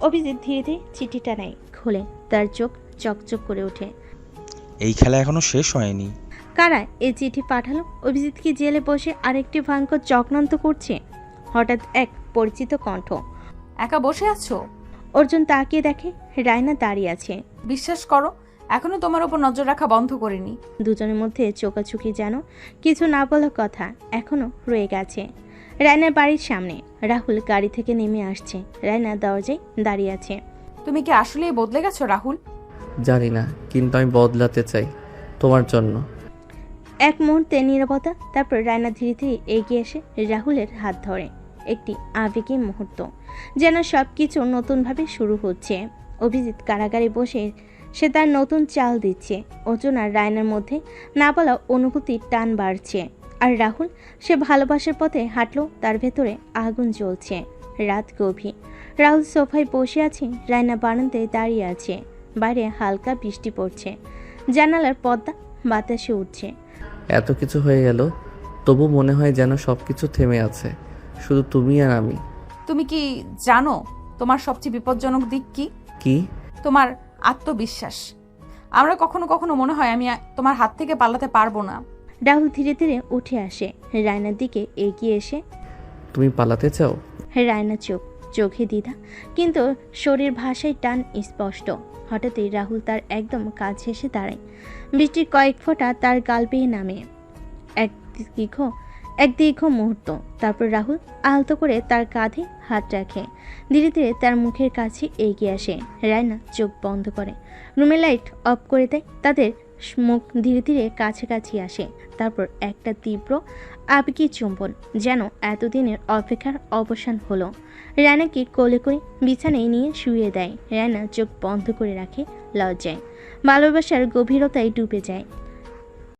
অভিজিৎ ধীরে ধীরে চিঠিটা নেয়, খুলে তার চোখ চকচক করে ওঠে। এই খেলা এখনো শেষ হয়নি। কারা এই চিঠি পাঠালো? অভিজিৎ কি জেলে বসে আরেকটি ভয়ঙ্কর চক্রান্ত করছে? হঠাৎ এক পরিচিত কণ্ঠ। একা বসে আছো? অর্জুন তাকিয়ে দেখে রায়না দাঁড়িয়ে আছে। বিশ্বাস করো, এখনো তোমার উপর নজর রাখা বন্ধ করিনি। দুজনের মধ্যে চোকাচুকি, যেন কিছু না বলার কথা এখনো রয়ে গেছে। রায়নার বাড়ির সামনে রাহুল গাড়ি থেকে নেমে আসছে। রায়না দরজায় দাঁড়িয়ে আছে। তুমি কি আসলেই বদলে গেছো রাহুল? জানি না, কিন্তু আমি বদলাতে চাই তোমার জন্য। এক মুহূর্তে নীরবতা, তারপর রায়না ধীরে ধীরে এগিয়ে এসে রাহুলের হাত ধরে। একটি আবেগী মুহূর্ত, যেন সবকিছু নতুনভাবে শুরু হচ্ছে। অভিজিৎ কারাগারে বসে সে তার নতুন চাল দিচ্ছে। অর্জুন আর রায়নার মধ্যে না বলা অনুভূতির টান বাড়ছে। আর রাহুল, সে ভালোবাসার পথে হাঁটলো, তার ভেতরে আগুন জ্বলছে। রাত গভীর। রাহুল সোফায় বসে আছে, রায়না বারান্দায় দাঁড়িয়ে আছে। বাইরে হালকা বৃষ্টি পড়ছে, জানালার পর্দা বাতাসে উঠছে। এত কিছু হয়ে গেল, তবু মনে হয় যেন সবকিছু থেমে আছে, শুধু তুমি আর আমি। তুমি কি জানো তোমার সবচেয়ে বিপজ্জনক দিক কি? কি? তোমার আত্মবিশ্বাস। আমরা কখনো কখনো মনে হয় আমি তোমার হাত থেকে পালাতে পারবো না। রাহুল ধীরে ধীরে উঠে আসে, রায়নার দিকে এগিয়ে এসে। তুমি পালাতে চাও? রায়না চুপ, চোখে দ্বিধা, কিন্তু শরীর ভাষায় টান স্পষ্ট। হঠাৎই রাহুল তার একদম কাছে এসে দাঁড়ায়। বৃষ্টির কয়েক ফোঁটা তার গাল বেয়ে নামে। এক দীর্ঘ মুহূর্ত, তারপর রাহুল আলতো করে তার কাঁধে হাত রাখে। ধীরে ধীরে তার মুখের কাছে এগিয়ে আসে। রায়না চোখ বন্ধ করে, রুমের লাইট অফ করে দেয়। তাদের মুখ ধীরে ধীরে কাছাকাছি আসে। তারপর একটা তীব্র আবেগী চুম্বন, যেন এতদিনের অপেক্ষার অবসান হলো। রায়নাকে কোলে করে বিছানায় নিয়ে শুয়ে দেয়। রায়না চোখ বন্ধ করে রাখে, লজ্জায়, ভালোবাসার গভীরতায় ডুবে যায়।